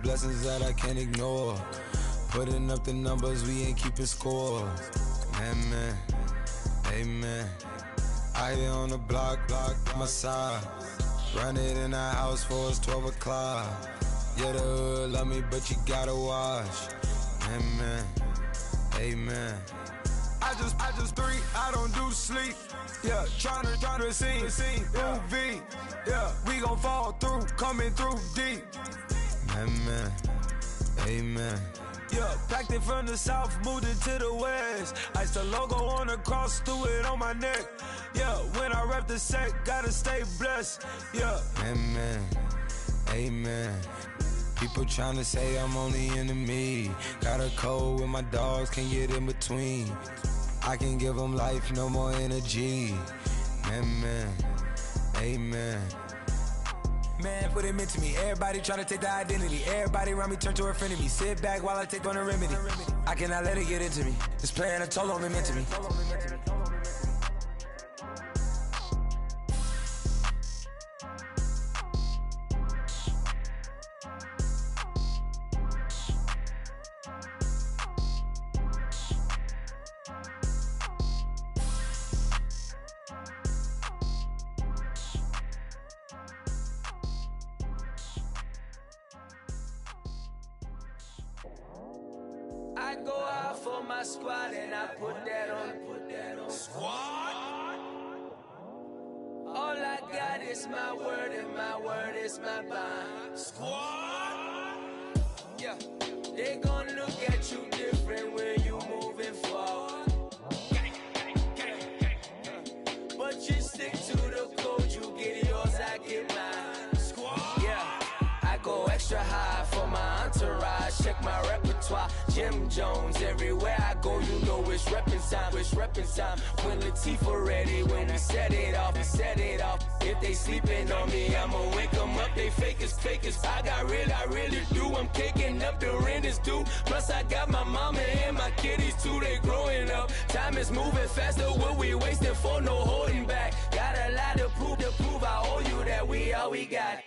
blessings that I can't ignore. Putting up the numbers, we ain't keeping score. Amen, amen. I here on the block, my side. Run it in the house for us 12 o'clock. Yeah, the hood love me, but you gotta watch. Amen, amen. I just three, I don't do sleep. Yeah, tryna see, UV. Yeah, we gon' fall through, coming through deep. Amen, amen. Yeah, packed it from the south, moved it to the west. Iced the logo on the cross, threw it on my neck. Yeah, when I rep the set, gotta stay blessed. Yeah, amen, amen. People tryna say I'm on the enemy. Got a code with my dogs, can't get in between. I can give them life, no more energy. Amen, amen. Man, what it meant to me. Everybody tryna take the identity. Everybody around me turn to a friend of me. Sit back while I take on a remedy. I cannot let it get into me. It's playing a toll on me, meant to me. I go out for my squad and I put that on. Squad. All I got is my word and my word is my bond. Squad. Yeah, they gon' look at you different when you moving forward. But you stick to the code, you get yours, I get mine. Squad. Yeah. I go extra high for my entourage. Check my repertoire. Jim Jones everywhere I go, you know it's reppin' time. It's reppin' time. When Latifah ready, when we set it off, we set it off. If they sleeping on me, I'ma wake them up. They fakers. I really do. I'm kicking up, the rent is due. Plus I got my mama and my kiddies too. They growing up. Time is moving faster. What we wasting for? No holding back. Got a lot to prove. I owe you that we all we got.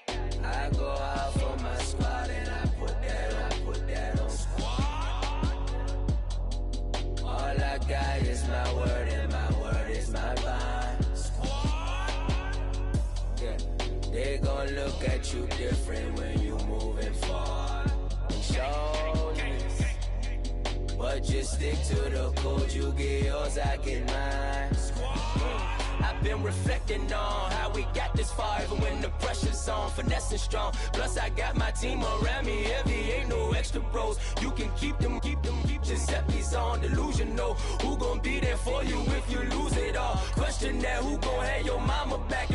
I go out for my squad and I put that on squad. All I got is my word and my word is my bond. Squad. Yeah, they gon' look at you different when you moving forward. Shoulders, but just stick to the code. You get yours, I get mine. I've been reflecting on how we got this far, even when the pressure's on, finessing strong. Plus I got my team around me heavy, ain't no extra bros. You can keep them. Giuseppe's on delusional. Who gon' be there for you if you lose it all? Question that, who gon' have your mama back?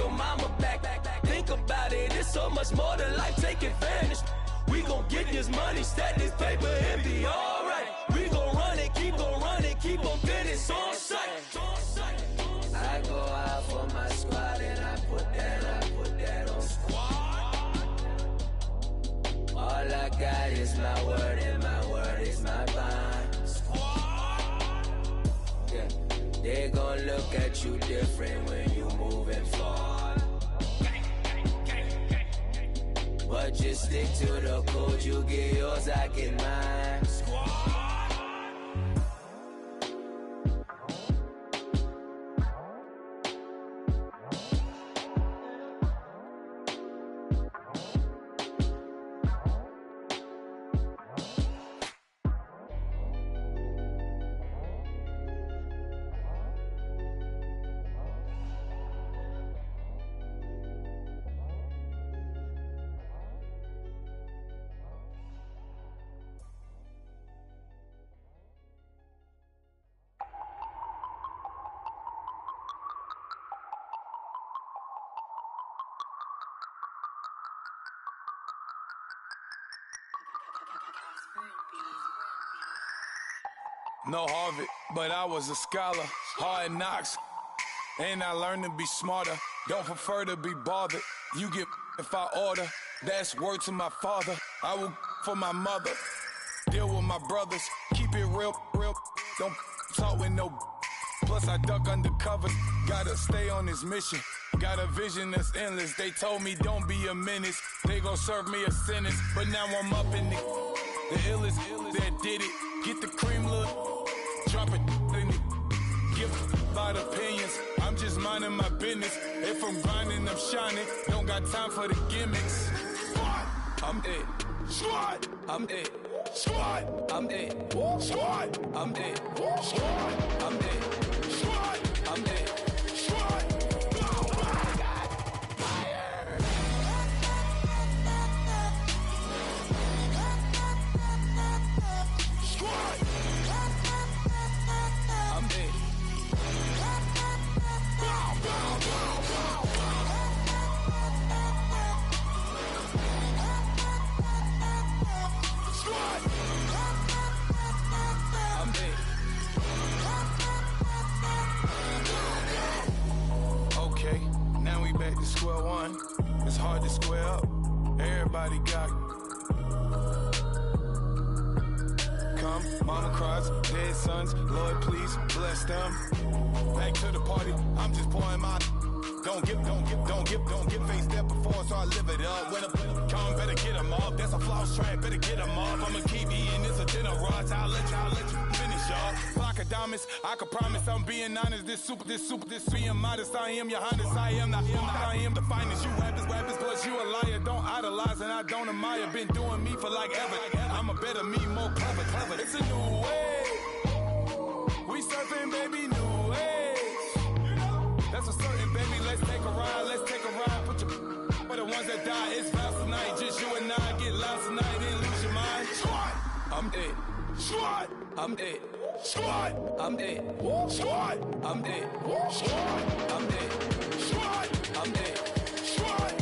Think about it, it's so much more to life, take advantage. We gon' get this money, stack this paper and be alright. We gon' run it, keep on finish on sight. I go out for my squad and I put that on squad. All I got is my word and my word is my bond. Squad. Yeah, they gon' look at you different when you moving forward. But just stick to the code, you get yours, I get mine. Squad. No Harvard, but I was a scholar. Hard knocks, and I learned to be smarter. Don't prefer to be bothered. You get if I order. That's word to my father. I will for my mother. Deal with my brothers. Keep it real. Don't talk with no. Plus I duck undercover. Gotta stay on this mission. Got a vision that's endless. They told me don't be a menace. They gon' serve me a sentence. But now I'm up in the illest that did it. Get the cream look, drop it in it. Give about opinions. I'm just minding my business. If I'm grinding, I'm shining. Don't got time for the gimmicks. I'm it. Squad. I'm it. Squad. I'm it. Squad. I'm it. Squad. I'm it. Squad. I'm it. Squad. Back to square one. It's hard to square up. Everybody got come. Mama cries, dead sons. Lord, please bless them. Back to the party. I'm just pouring my. Don't get face that before, so I live it up. When a come, better get them up. That's a floss track, better get them up. I'ma keep eating this a dinner rush. I'll let you finish up. Flock of diamonds, I can promise I'm being honest. This being modest. I am your highness. I am not I am the finest. You rappers, plus you a liar. Don't idolize and I don't admire. Been doing me for like ever. I'm a better me, more clever. It's a new way. We surfing, baby, new way. That's a certain, baby. Let's take a ride. Put your for the ones that die. It's vows tonight. Just you and I get lost tonight and lose your mind. Squad, I'm dead. Squad, I'm dead. Squad, I'm dead. Squad, I'm dead. Squad, I'm dead. Squad, I'm dead. Squad.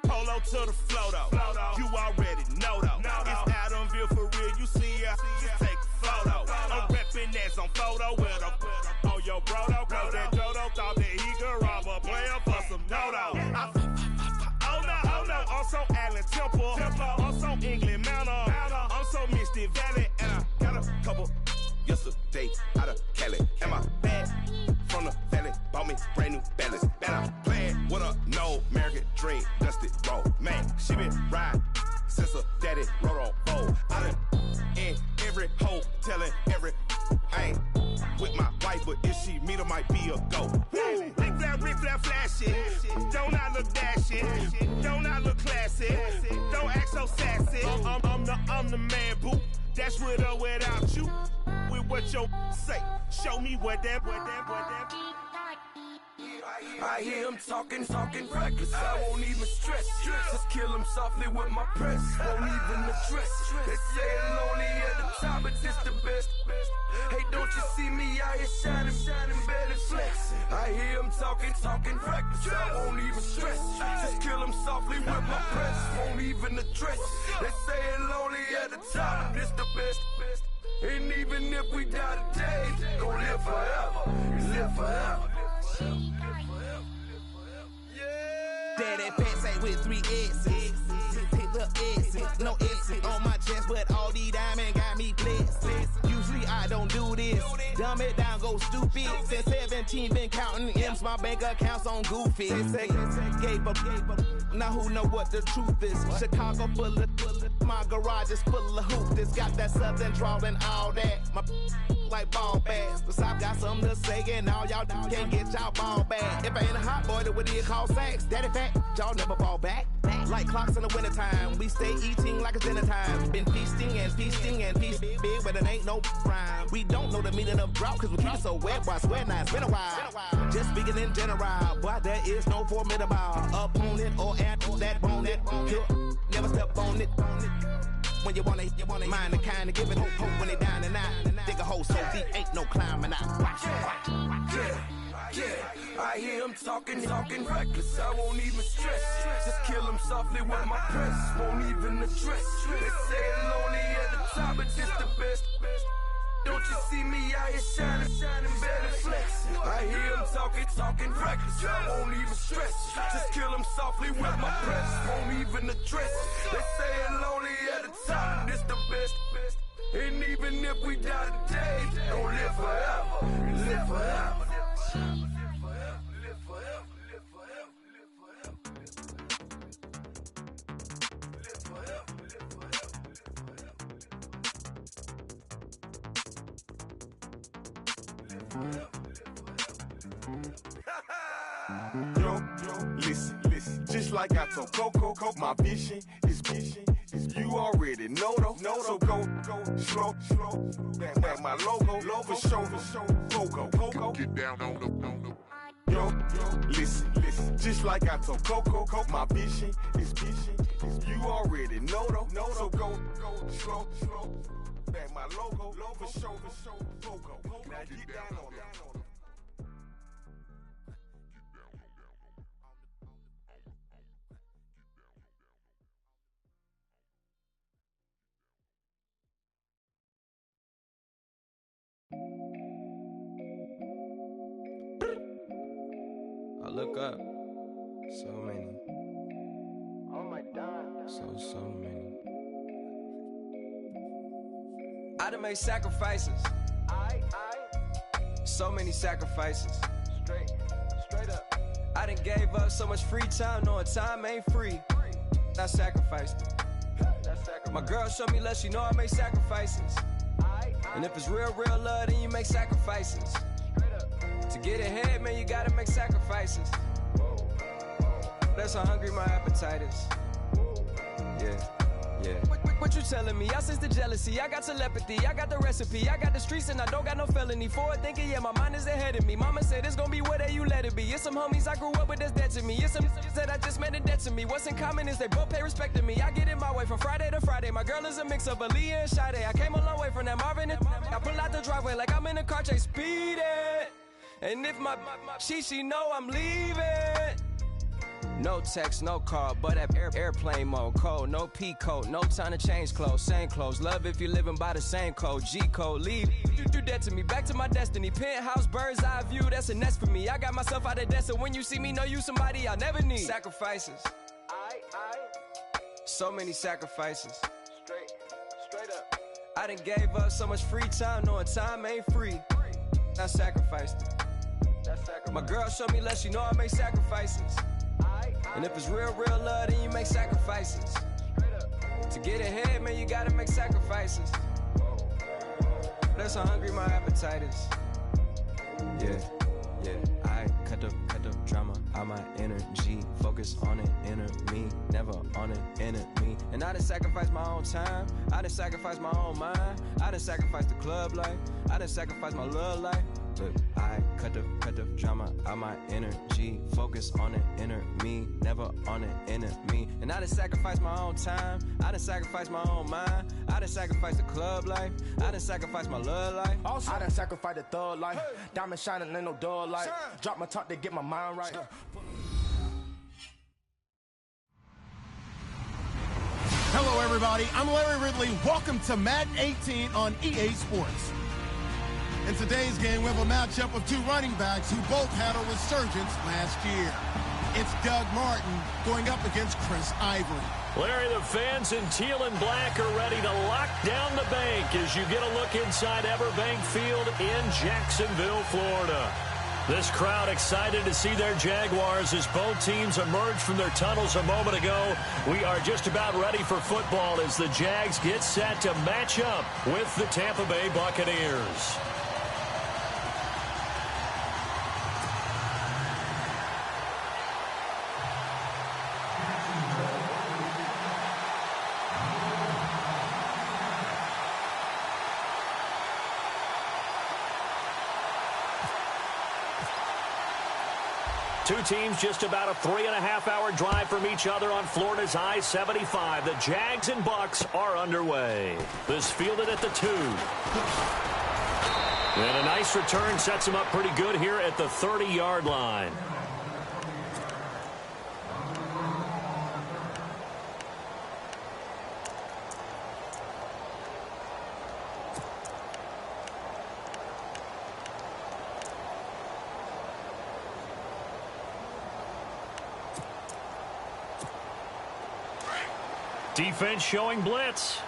Polo to the flow though. You already know though. It's Adamville for real. You see ya, just take a photo. I'm reppin' that's on photo with a on your brodo. Cause that Dodo thought that he could rob a player for some dodo. Oh no, I'm so Allen Temple. I'm so England Mountain. I'm so Misty Valley. And I got a couple yesterday out of Cali. And my bag from the valley bought me brand new balance. And I'm playing with a no American dream, dusted roll. Man, she been riding since her daddy rode on bowl. I done in every hole, telling every I ain't with my wife, but if she meet her, might be a go. Rick flat flashing. Don't I look dashing? Don't I look classy? Don't act so sassy. I'm the man, boo. Dash with or without you. With what your say. Show me what that. I hear him talking reckless. I won't even stress. Just kill him softly with my press. Won't even address. They say it's lonely at the top, but this the best. Hey, don't you see me out here shining, barely flexing? I hear him talking reckless. I won't even stress. Just kill him softly with my press. Won't even address. They say it's lonely at the top, but this the best. And even if we die today, gon' live forever. Live forever. Yeah. with 3 S's. Hit the S's, no S's on my chest, but all these diamonds got me blessed. Usually I don't do this. Dumb it down, go stupid. Since 17, been counting M's, my bank accounts on Goofy. They say, gave up. Now who know what the truth is? Chicago full of, my garage is full of hoopers. Got that southern drawl and all that. My like ball bags. The South got something to say, and all y'all can't get y'all ball back. If I ain't a hot boy, then what do you call sex? Daddy fat, y'all never fall back. Like clocks in the wintertime, we stay eating like it's dinner time. Been feasting and feasting and feasting big, but it ain't no rhyme. We don't know the meaning of drought, cause we keep it so wet, boy, I swear now it's been a while. Just speaking in general, boy, there is no formidable opponent or at that bone that never step on it. When you wanna mind the kind of give it hope when they down and out. Dig a hole so deep, ain't no climbing out. Watch. Yeah, I hear him talking reckless. I won't even stress. Just kill him softly with my press. Won't even address. They say it lonely at the top, but this the best. Don't you see me out here shining better flex? I hear him talking reckless. I won't even stress. Just kill him softly with my press. Won't even address. They say it lonely at the top, this the best. And even if we die today, don't live forever. Live forever. Yo, listen, just like I told Coco, my vision is you already know though. So go slow, back my logo, for show, Coco, get down on the. Yo, listen, just like I told Coco, my vision is you already know though. So go slow, back my logo, for show, Coco, now get down on that. I look up, so many. Oh my God. So many. I done made sacrifices. So many sacrifices. Straight up. I done gave up so much free time, knowing time ain't free. I sacrificed it. My girl showed me love, she know I make sacrifices. And if it's real love, then you make sacrifices. To get ahead, man, you gotta make sacrifices. That's how hungry my appetite is. Yeah. What you telling me? I sense the jealousy, I got telepathy, I got the recipe, I got the streets and I don't got no felony. Forward thinking, yeah, my mind is ahead of me. Mama said it's gonna be whatever you let it be. It's some homies I grew up with that's dead to me. It's some that I just met in debt to me. What's in common is they both pay respect to me. I get in my way from Friday to Friday. My girl is a mix of Aaliyah and Sade. I came a long way from that Marvin and I pull out the driveway like I'm in a car chase speeding. And if my she know I'm leaving. No text, no call, but at airplane mode. Code, no P code, no time to change clothes. Same clothes, love if you're living by the same code. G code, leave, you dead to me. Back to my destiny. Penthouse, bird's eye view, that's a nest for me. I got myself out of debt, so when you see me, know you somebody I'll never need. Sacrifices. So many sacrifices. Straight up. I done gave up so much free time, knowing time ain't free. I sacrificed it. My girl showed me love, she know I make sacrifices. And if it's real love, then you make sacrifices. To get ahead, man, you gotta make sacrifices. That's how hungry my appetite is. Yeah. I cut the drama out my energy. Focus on an inner me, never on an enemy. And I done sacrificed my own time. I done sacrificed my own mind. I done sacrificed the club life. I done sacrificed my love life. But I cut the drama out my energy. Focus on an inner me, never on an enemy. And I done sacrificed my own time. I done sacrificed my own mind. I done sacrificed the club life. I done sacrificed my love life. Also, I done sacrificed the thug life. Diamond shining, ain't no dull light. Drop my top to get my mind right. Hello, everybody. I'm Larry Ridley. Welcome to Madden 18 on EA Sports. In today's game, we have a matchup of two running backs who both had a resurgence last year. It's Doug Martin going up against Chris Ivory. Larry, the fans in teal and black are ready to lock down the bank as you get a look inside Everbank Field in Jacksonville, Florida. This crowd excited to see their Jaguars as both teams emerged from their tunnels a moment ago. We are just about ready for football as the Jags get set to match up with the Tampa Bay Buccaneers. Two teams just about a 3.5-hour drive from each other on Florida's I-75. The Jags and Bucs are underway. This fielded at the 2. And a nice return sets him up pretty good here at the 30-yard line. Defense showing blitz.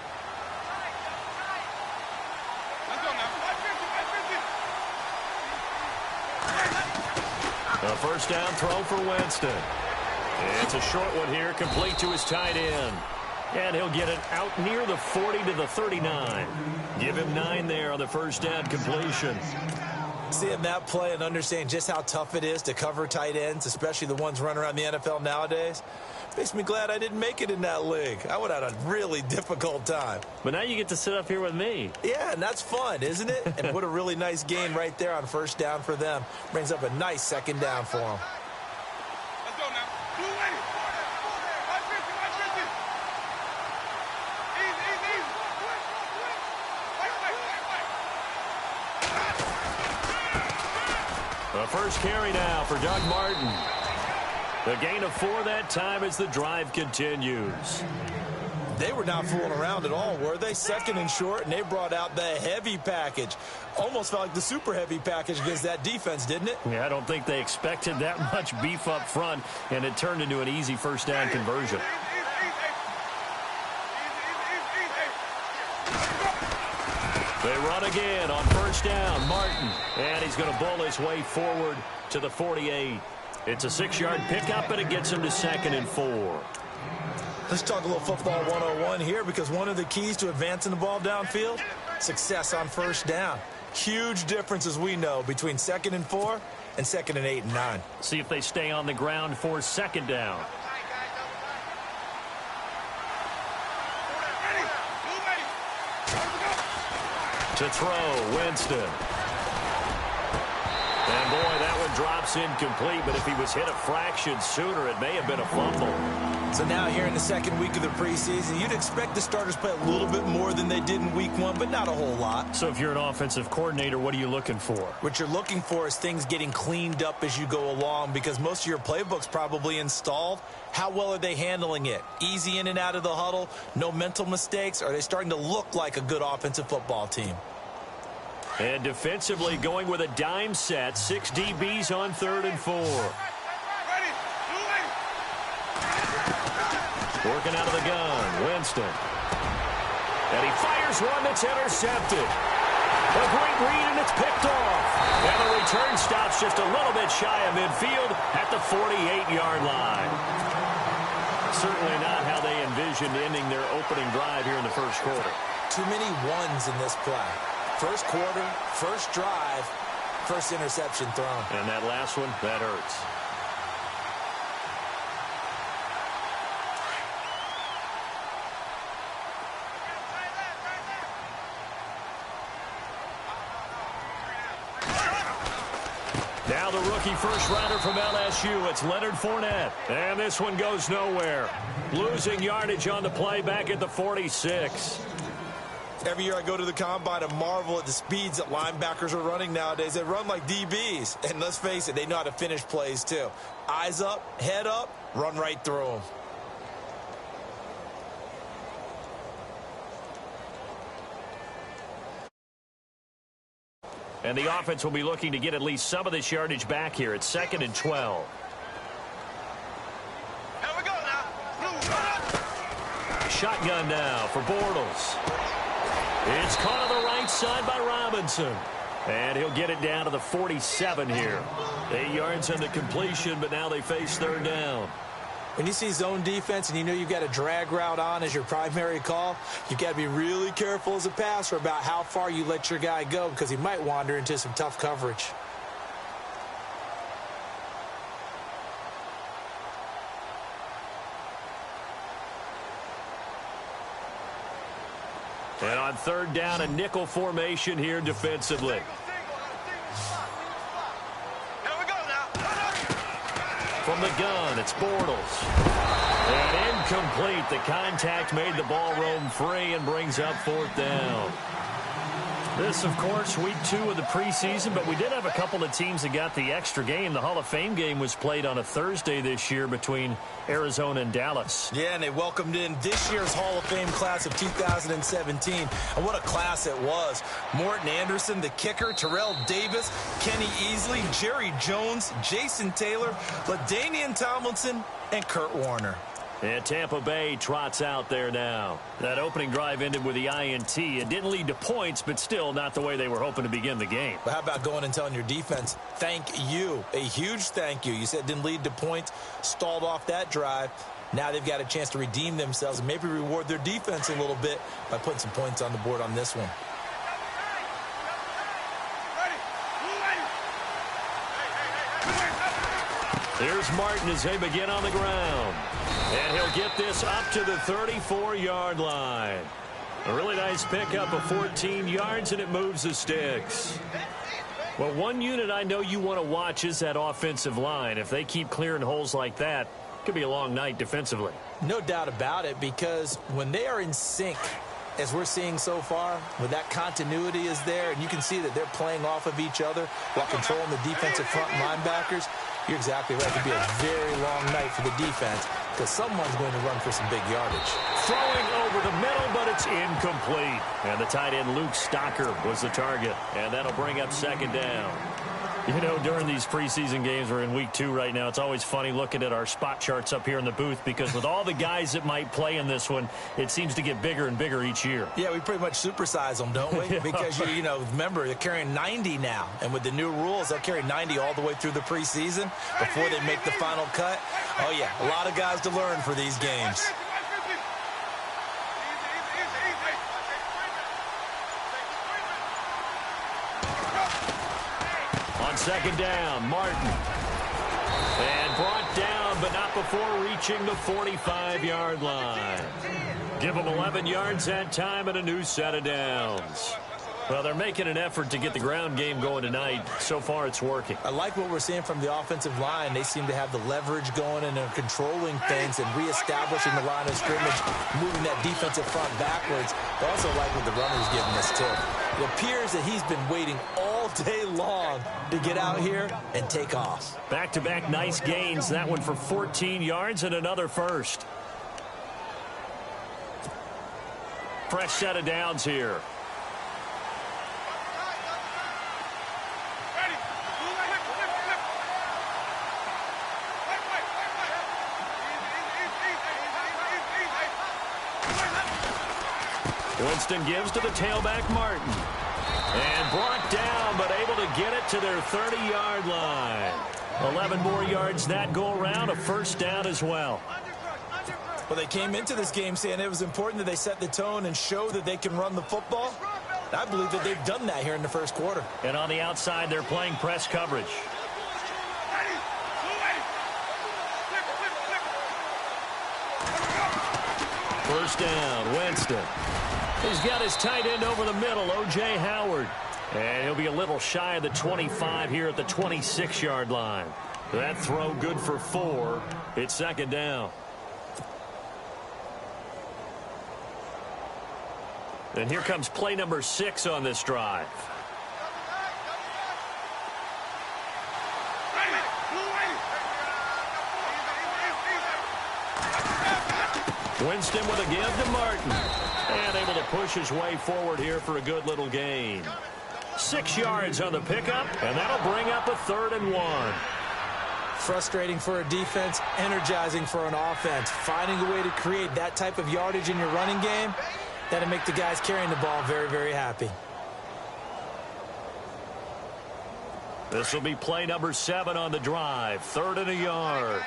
A first down throw for Winston. It's a short one here, complete to his tight end. And he'll get it out near the 40 to the 39. Give him 9 there on the first down completion. Seeing that play and understanding just how tough it is to cover tight ends, especially the ones running around the NFL nowadays, makes me glad I didn't make it in that league. I would have had a really difficult time. But now you get to sit up here with me. Yeah, and that's fun, isn't it? And put a really nice gain right there on first down for them. Brings up a nice second down for them. Let's go now. The first carry now for Doug Martin. The gain of 4 that time as the drive continues. They were not fooling around at all, were they? Second and short, and they brought out the heavy package. Almost felt like the super heavy package against that defense, didn't it? Yeah, I don't think they expected that much beef up front, and it turned into an easy first down conversion. They run again on first down. Martin, and he's going to bull his way forward to the 48. It's a 6-yard pickup, and it gets him to 2nd and 4. Let's talk a little football 101 here, because one of the keys to advancing the ball downfield, success on first down. Huge difference, as we know, between 2nd and 4 and 2nd and 8 and 9. See if they stay on the ground for 2nd down. To throw, Winston. And boy, that one drops incomplete, but if he was hit a fraction sooner, it may have been a fumble. So now here in the second week of the preseason, you'd expect the starters play a little bit more than they did in week 1, but not a whole lot. So if you're an offensive coordinator, what are you looking for? What you're looking for is things getting cleaned up as you go along, because most of your playbook's probably installed. How well are they handling it? Easy in and out of the huddle, no mental mistakes? Are they starting to look like a good offensive football team? And defensively going with a dime set, 6 DBs on 3rd and 4. Working out of the gun, Winston. And he fires one that's intercepted. A great read, and it's picked off. And the return stops just a little bit shy of midfield at the 48-yard line. Certainly not how they envisioned ending their opening drive here in the first quarter. Too many ones in this play. First quarter, first drive, first interception thrown. And that last one, that hurts. Now the rookie first-rounder from LSU, it's Leonard Fournette. And this one goes nowhere. Losing yardage on the play back at the 46. Every year I go to the combine and marvel at the speeds that linebackers are running nowadays. They run like DBs. And let's face it, they know how to finish plays too. Eyes up, head up, run right through them. And the offense will be looking to get at least some of this yardage back here. It's 2nd and 12. shotgun now for Bortles. It's caught on the right side by Robinson. And he'll get it down to the 47 here. 8 yards on the completion, but now they face third down. When you see zone defense and you know you've got a drag route on as your primary call, you've got to be really careful as a passer about how far you let your guy go because he might wander into some tough coverage. And on third down, a nickel formation here defensively. From the gun, it's Bortles. And incomplete. The contact made the ball roam free and brings up fourth down. This, of course, week 2 of the preseason, but we did have a couple of teams that got the extra game. The Hall of Fame game was played on a Thursday this year between Arizona and Dallas. Yeah, and they welcomed in this year's Hall of Fame class of 2017. And what a class it was. Morton Anderson, the kicker, Terrell Davis, Kenny Easley, Jerry Jones, Jason Taylor, LaDainian Tomlinson, and Kurt Warner. And Tampa Bay trots out there now. That opening drive ended with the INT. It didn't lead to points, but still not the way they were hoping to begin the game. But how about going and telling your defense, thank you, a huge thank you. You said it didn't lead to points, stalled off that drive. Now they've got a chance to redeem themselves and maybe reward their defense a little bit by putting some points on the board on this one. Here's Martin as they begin on the ground. And he'll get this up to the 34-yard line. A really nice pickup of 14 yards, and it moves the sticks. Well, one unit I know you want to watch is that offensive line. If they keep clearing holes like that, it could be a long night defensively. No doubt about it, because when they are in sync, as we're seeing so far, when that continuity is there, and you can see that they're playing off of each other while controlling the defensive front linebackers, you're exactly right. It could be a very long night for the defense because someone's going to run for some big yardage. Throwing over the middle, but it's incomplete. And the tight end, Luke Stocker, was the target. And that'll bring up second down. You know, during these preseason games, we're in week 2 right now, it's always funny looking at our spot charts up here in the booth because with all the guys that might play in this one, it seems to get bigger and bigger each year. Yeah, we pretty much supersize them, don't we? Because, you know, remember, they're carrying 90 now. And with the new rules, they'll carry 90 all the way through the preseason before they make the final cut. Oh, yeah, a lot of guys to learn for these games. On second down, Martin. And brought down, but not before reaching the 45-yard line. Give them 11 yards that time and a new set of downs. Well, they're making an effort to get the ground game going tonight. So far, it's working. I like what we're seeing from the offensive line. They seem to have the leverage going and they're controlling things and reestablishing the line of scrimmage, moving that defensive front backwards. I also like what the runner's giving us, too. It appears that he's been waiting all day long to get out here and take off. Back-to-back nice gains. That one for 14 yards and another first. Fresh set of downs here. Winston gives to the tailback, Martin. And brought down, but able to get it to their 30-yard line. 11 more yards that go around, a first down as well. Well, they came into this game saying it was important that they set the tone and show that they can run the football. I believe that they've done that here in the first quarter. And on the outside, they're playing press coverage. First down, Winston. He's got his tight end over the middle, O.J. Howard. And he'll be a little shy of the 25 here at the 26-yard line. That throw good for 4. It's second down. And here comes play number 6 on this drive. Winston with a give to Martin. And able to push his way forward here for a good little gain. 6 yards on the pickup, and that'll bring up a 3rd and 1. frustrating for a defense, energizing for an offense. Finding a way to create that type of yardage in your running game, that'll make the guys carrying the ball very, very happy. This will be play number 7 on the drive. 3rd and a yard.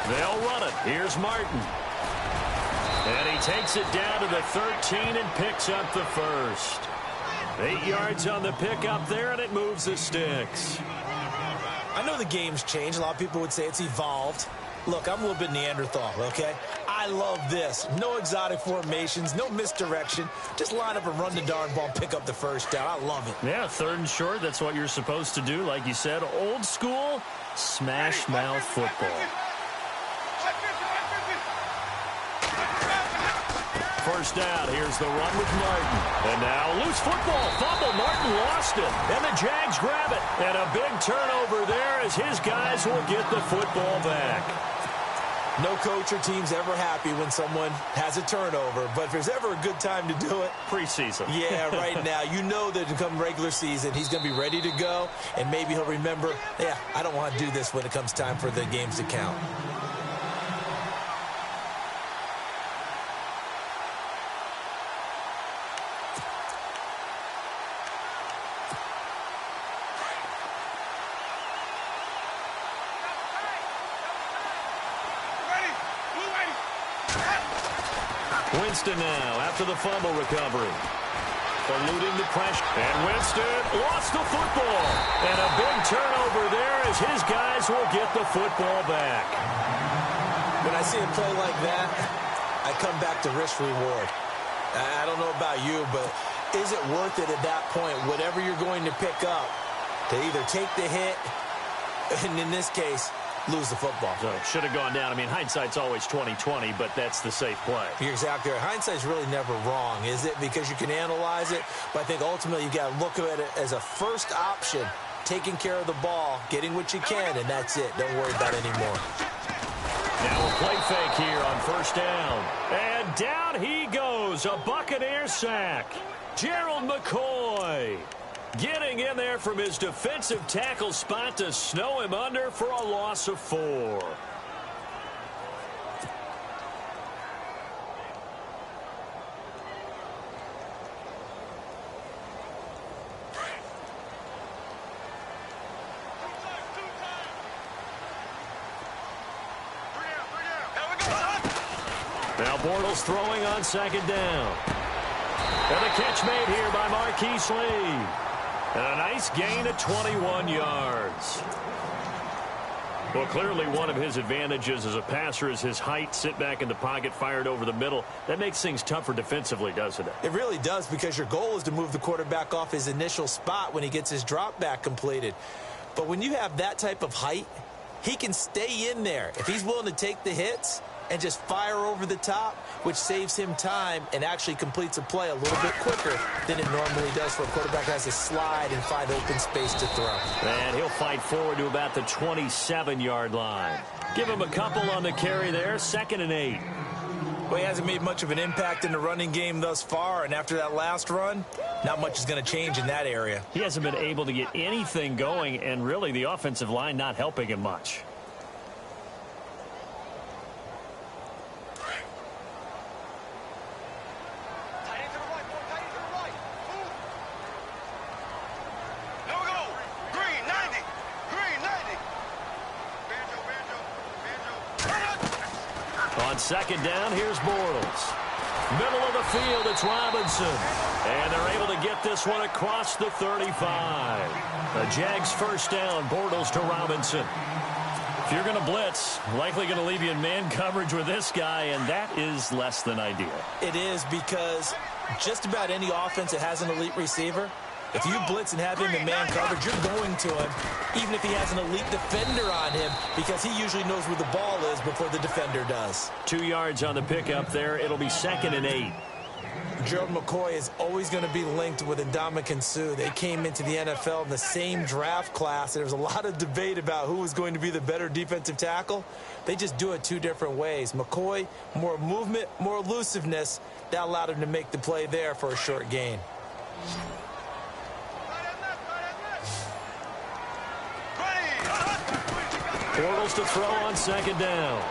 They'll run it. Here's Martin. And he takes it down to the 13 and picks up the first. 8 yards on the pickup there, and it moves the sticks. I know the game's changed. A lot of people would say it's evolved. Look, I'm a little bit Neanderthal, okay? I love this. No exotic formations, no misdirection. Just line up and run the darn ball, pick up the first down. I love it. Yeah, 3rd and short. That's what you're supposed to do. Like you said, old school, smash mouth football. First down, here's the run with Martin. And now loose football, fumble, Martin lost it. And the Jags grab it. And a big turnover there as his guys will get the football back. No coach or team's ever happy when someone has a turnover. But if there's ever a good time to do it, preseason. Yeah, right now. You know that to come regular season, he's going to be ready to go. And maybe he'll remember, yeah, I don't want to do this when it comes time for the games to count. Winston now after the fumble recovery. Eluding the pressure. And Winston lost the football. And a big turnover there as his guys will get the football back. When I see a play like that, I come back to risk reward. I don't know about you, but is it worth it at that point, whatever you're going to pick up, to either take the hit, and in this case, lose the football? So it should have gone down. I mean, hindsight's always 20/20, but that's the safe play. You're exactly right. Hindsight's really never wrong, is it? Because you can analyze it, but I think ultimately you got to look at it as a first option, taking care of the ball, getting what you can, and that's it. Don't worry about it anymore. Now a play fake here on first down. And down he goes. A Buccaneer sack. Gerald McCoy getting in there from his defensive tackle spot to snow him under for a loss of 4. Now Bortles throwing on 2nd down. And a catch made here by Marquise Lee. And a nice gain of 21 yards. Well, clearly one of his advantages as a passer is his height. Sit back in the pocket, fired over the middle. That makes things tougher defensively, doesn't it? It really does, because your goal is to move the quarterback off his initial spot when he gets his drop back completed. But when you have that type of height, he can stay in there. If he's willing to take the hits and just fire over the top, which saves him time and actually completes a play a little bit quicker than it normally does for a quarterback who has to slide and find open space to throw. And he'll fight forward to about the 27-yard line. Give him a couple on the carry there, 2nd and 8. Well, he hasn't made much of an impact in the running game thus far, and after that last run, not much is going to change in that area. He hasn't been able to get anything going, and really the offensive line not helping him much. On 2nd down, here's Bortles. Middle of the field, it's Robinson. And they're able to get this one across the 35. The Jags first down, Bortles to Robinson. If you're going to blitz, likely going to leave you in man coverage with this guy, and that is less than ideal. It is, because just about any offense that has an elite receiver, if you blitz and have him in man coverage, you're going to him, even if he has an elite defender on him, because he usually knows where the ball is before the defender does. 2 yards on the pickup there. It'll be 2nd and 8. Gerald McCoy is always going to be linked with Ndamukong Suh. They came into the NFL in the same draft class. There was a lot of debate about who was going to be the better defensive tackle. They just do it 2 different ways. McCoy, more movement, more elusiveness. That allowed him to make the play there for a short gain. Bortles to throw on second down.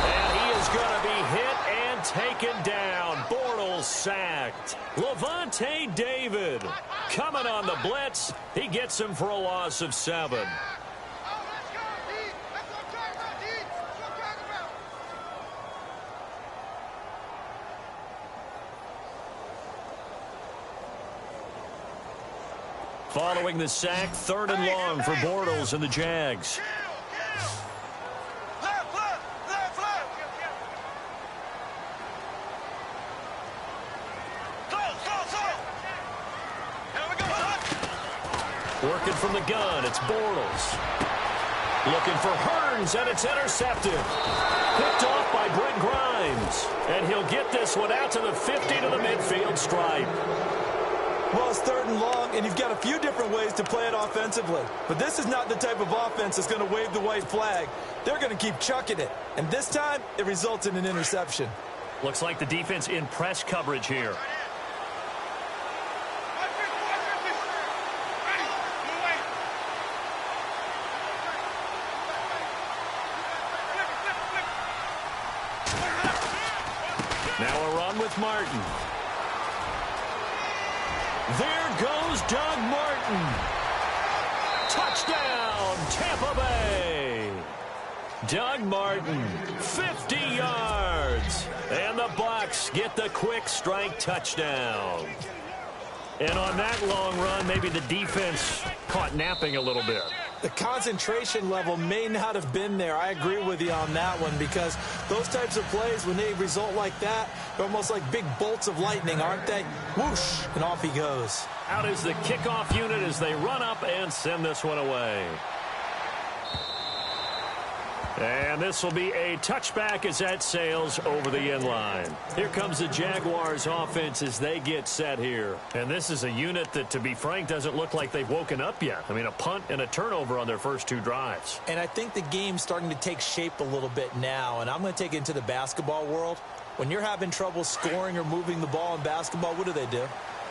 And he is going to be hit and taken down. Bortles sacked. Levante David coming on the blitz. He gets him for a loss of 7. Following the sack, 3rd and long for Bortles and the Jags. Working from the gun, it's Bortles. Looking for Hearns, and it's intercepted. Picked off by Brent Grimes. And he'll get this one out to the 50 to the midfield stripe. Well, it's 3rd and long, and you've got a few different ways to play it offensively. But this is not the type of offense that's going to wave the white flag. They're going to keep chucking it. And this time, it results in an interception. Looks like the defense in press coverage here. Now a run with Martin. There goes Doug Martin. Touchdown, Tampa Bay. Doug Martin, 50 yards. And the Bucs get the quick strike touchdown. And on that long run, maybe the defense caught napping a little bit. The concentration level may not have been there. I agree with you on that one, because those types of plays, when they result like that, they're almost like big bolts of lightning, aren't they? Whoosh, and off he goes. Out is the kickoff unit as they run up and send this one away. And this will be a touchback as that sails over the end line. Here comes the Jaguars offense as they get set here. And this is a unit that, to be frank, doesn't look like they've woken up yet. I mean, a punt and a turnover on their first 2 drives. And I think the game's starting to take shape a little bit now. And I'm going to take it into the basketball world. When you're having trouble scoring or moving the ball in basketball, what do?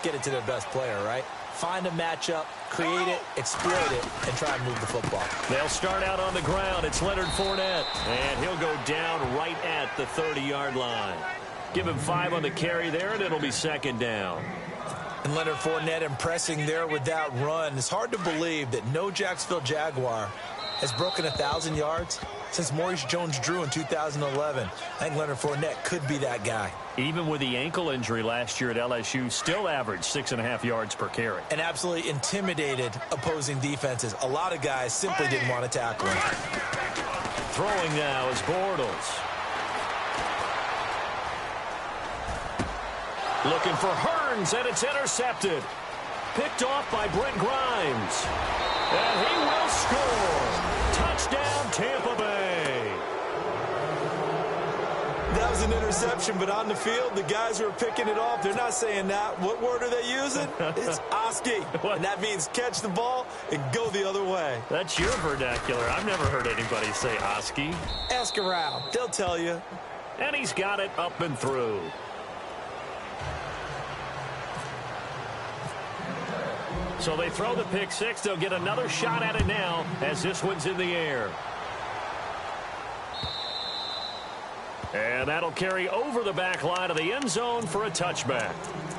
Get it to their best player, right? Find a matchup, create it, exploit it, and try and move the football. They'll start out on the ground. It's Leonard Fournette, and he'll go down right at the 30-yard line. Give him 5 on the carry there, and it'll be 2nd down. And Leonard Fournette impressing there with that run. It's hard to believe that no Jacksonville Jaguar has broken 1,000 yards since Maurice Jones-Drew in 2011. I think Leonard Fournette could be that guy. Even with the ankle injury last year at LSU, still averaged 6.5 yards per carry. And absolutely intimidated opposing defenses. A lot of guys simply didn't want to tackle him. Throwing now is Bortles. Looking for Hearns, and it's intercepted. Picked off by Brent Grimes. And he will score. Touchdown, Tampa Bay. That was an interception, but on the field, the guys who are picking it off, they're not saying that. What word are they using? It's Oski. And that means catch the ball and go the other way. That's your vernacular. I've never heard anybody say Oski. Ask around. They'll tell you. And he's got it up and through. So they throw the pick 6. They'll get another shot at it now as this one's in the air. And that'll carry over the back line of the end zone for a touchback.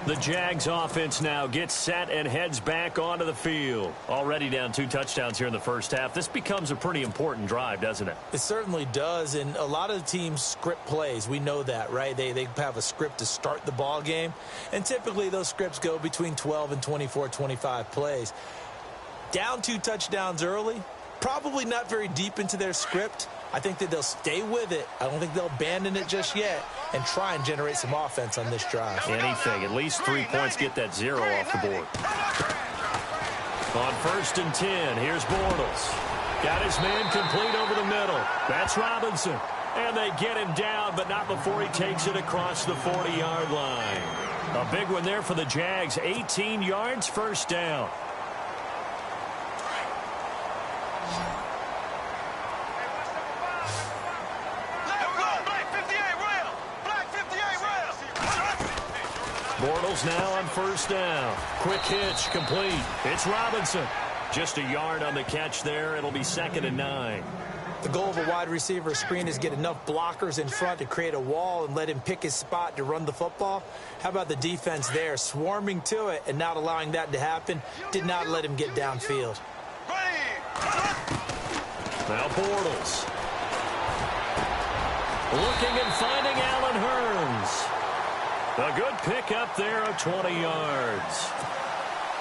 The Jags offense now gets set and heads back onto the field. Already down 2 touchdowns here in the first half. This becomes a pretty important drive, doesn't it? It certainly does, and a lot of teams script plays. We know that, right? They have a script to start the ball game, and typically those scripts go between 12 and 24, 25 plays. Down 2 touchdowns early, probably not very deep into their script. I think that they'll stay with it. I don't think they'll abandon it just yet and try and generate some offense on this drive. Anything. At least 3 points, get that 0 off the board. On 1st and 10, here's Bortles. Got his man complete over the middle. That's Robinson. And they get him down, but not before he takes it across the 40-yard line. A big one there for the Jags. 18 yards, 1st down. Bortles now on first down. Quick hitch, complete. It's Robinson. Just a yard on the catch there. It'll be 2nd and 9. The goal of a wide receiver screen is get enough blockers in front to create a wall and let him pick his spot to run the football. How about the defense there, swarming to it and not allowing that to happen? Did not let him get downfield. Now Bortles. Looking and finding Allen Hurns. A good pickup there of 20 yards.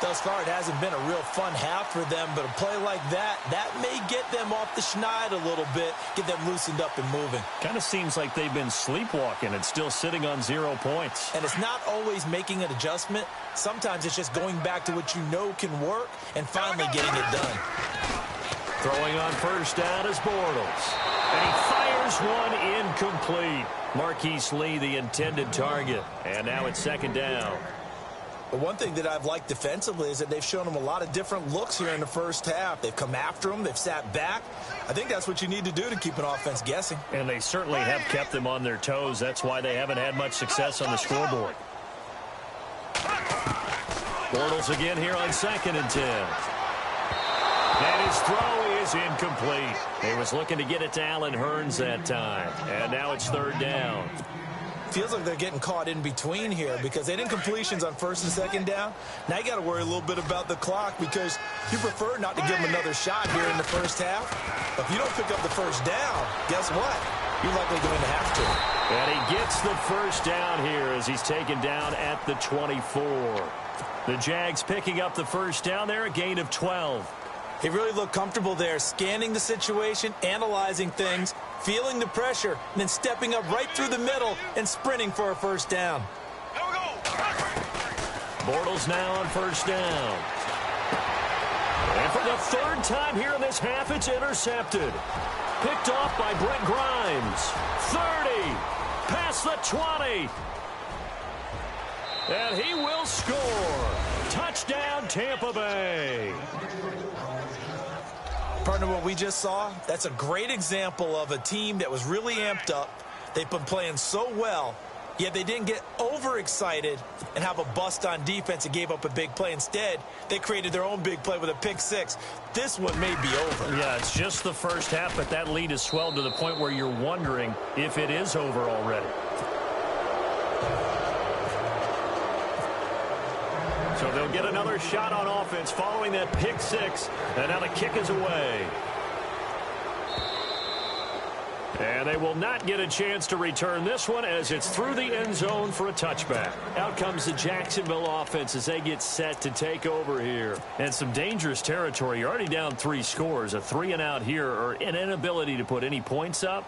Thus far, it hasn't been a real fun half for them, but a play like that may get them off the schneid a little bit, get them loosened up and moving. Kind of seems like they've been sleepwalking and still sitting on 0 points. And it's not always making an adjustment. Sometimes it's just going back to what you know can work and finally getting it done. Throwing on first down is Bortles. And he fires one incomplete. Marquise Lee, the intended target. And now it's 2nd down. The one thing that I've liked defensively is that they've shown them a lot of different looks here in the first half. They've come after them. They've sat back. I think that's what you need to do to keep an offense guessing. And they certainly have kept them on their toes. That's why they haven't had much success on the scoreboard. Bortles again here on 2nd and 10. And his throw is incomplete. He was looking to get it to Allen Hurns that time. And now it's 3rd down. Feels like they're getting caught in between here because they didn't completions on 1st and 2nd down. Now you got to worry a little bit about the clock because you prefer not to give them another shot here in the first half. But if you don't pick up the first down, guess what? You're likely going to have to. And he gets the first down here as he's taken down at the 24. The Jags picking up the first down there, a gain of 12. He really looked comfortable there, scanning the situation, analyzing things, feeling the pressure, and then stepping up right through the middle and sprinting for a first down. Bortles now on first down. And for the 3rd time here in this half, it's intercepted. Picked off by Brent Grimes. 30, past the 20. And he will score. Touchdown, Tampa Bay. Partner, what we just saw, that's a great example of a team that was really amped up. They've been playing so well, yet they didn't get overexcited and have a bust on defense and gave up a big play. Instead, they created their own big play with a pick 6. This one may be over. Yeah, it's just the first half, but that lead has swelled to the point where you're wondering if it is over already. So they'll get another shot on offense following that pick 6. And now the kick is away. And they will not get a chance to return this one as it's through the end zone for a touchback. Out comes the Jacksonville offense as they get set to take over here. And some dangerous territory. You're already down 3 scores. A 3-and-out here or an inability to put any points up.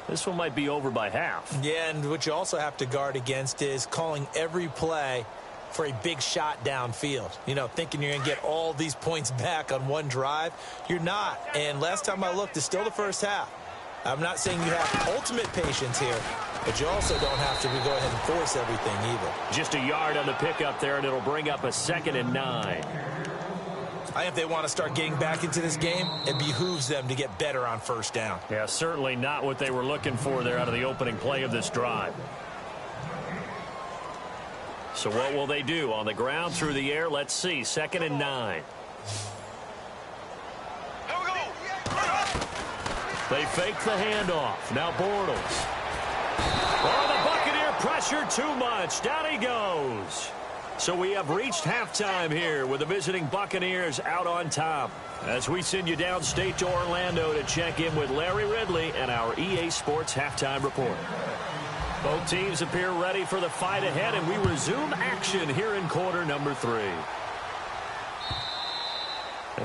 This one might be over by half. Yeah, and what you also have to guard against is calling every play for a big shot downfield. You know, thinking you're going to get all these points back on one drive. You're not. And last time I looked, it's still the first half. I'm not saying you have ultimate patience here, but you also don't have to go ahead and force everything either. Just a yard on the pickup there, and it'll bring up a 2nd and 9. I think if they want to start getting back into this game, it behooves them to get better on first down. Yeah, certainly not what they were looking for there out of the opening play of this drive. So what will they do? On the ground, through the air, let's see. 2nd and 9. They fake the handoff. Now Bortles. Oh, the Buccaneer pressure too much. Down he goes. So we have reached halftime here with the visiting Buccaneers out on top. As we send you downstate to Orlando to check in with Larry Ridley and our EA Sports Halftime Report. Both teams appear ready for the fight ahead, and we resume action here in quarter number 3.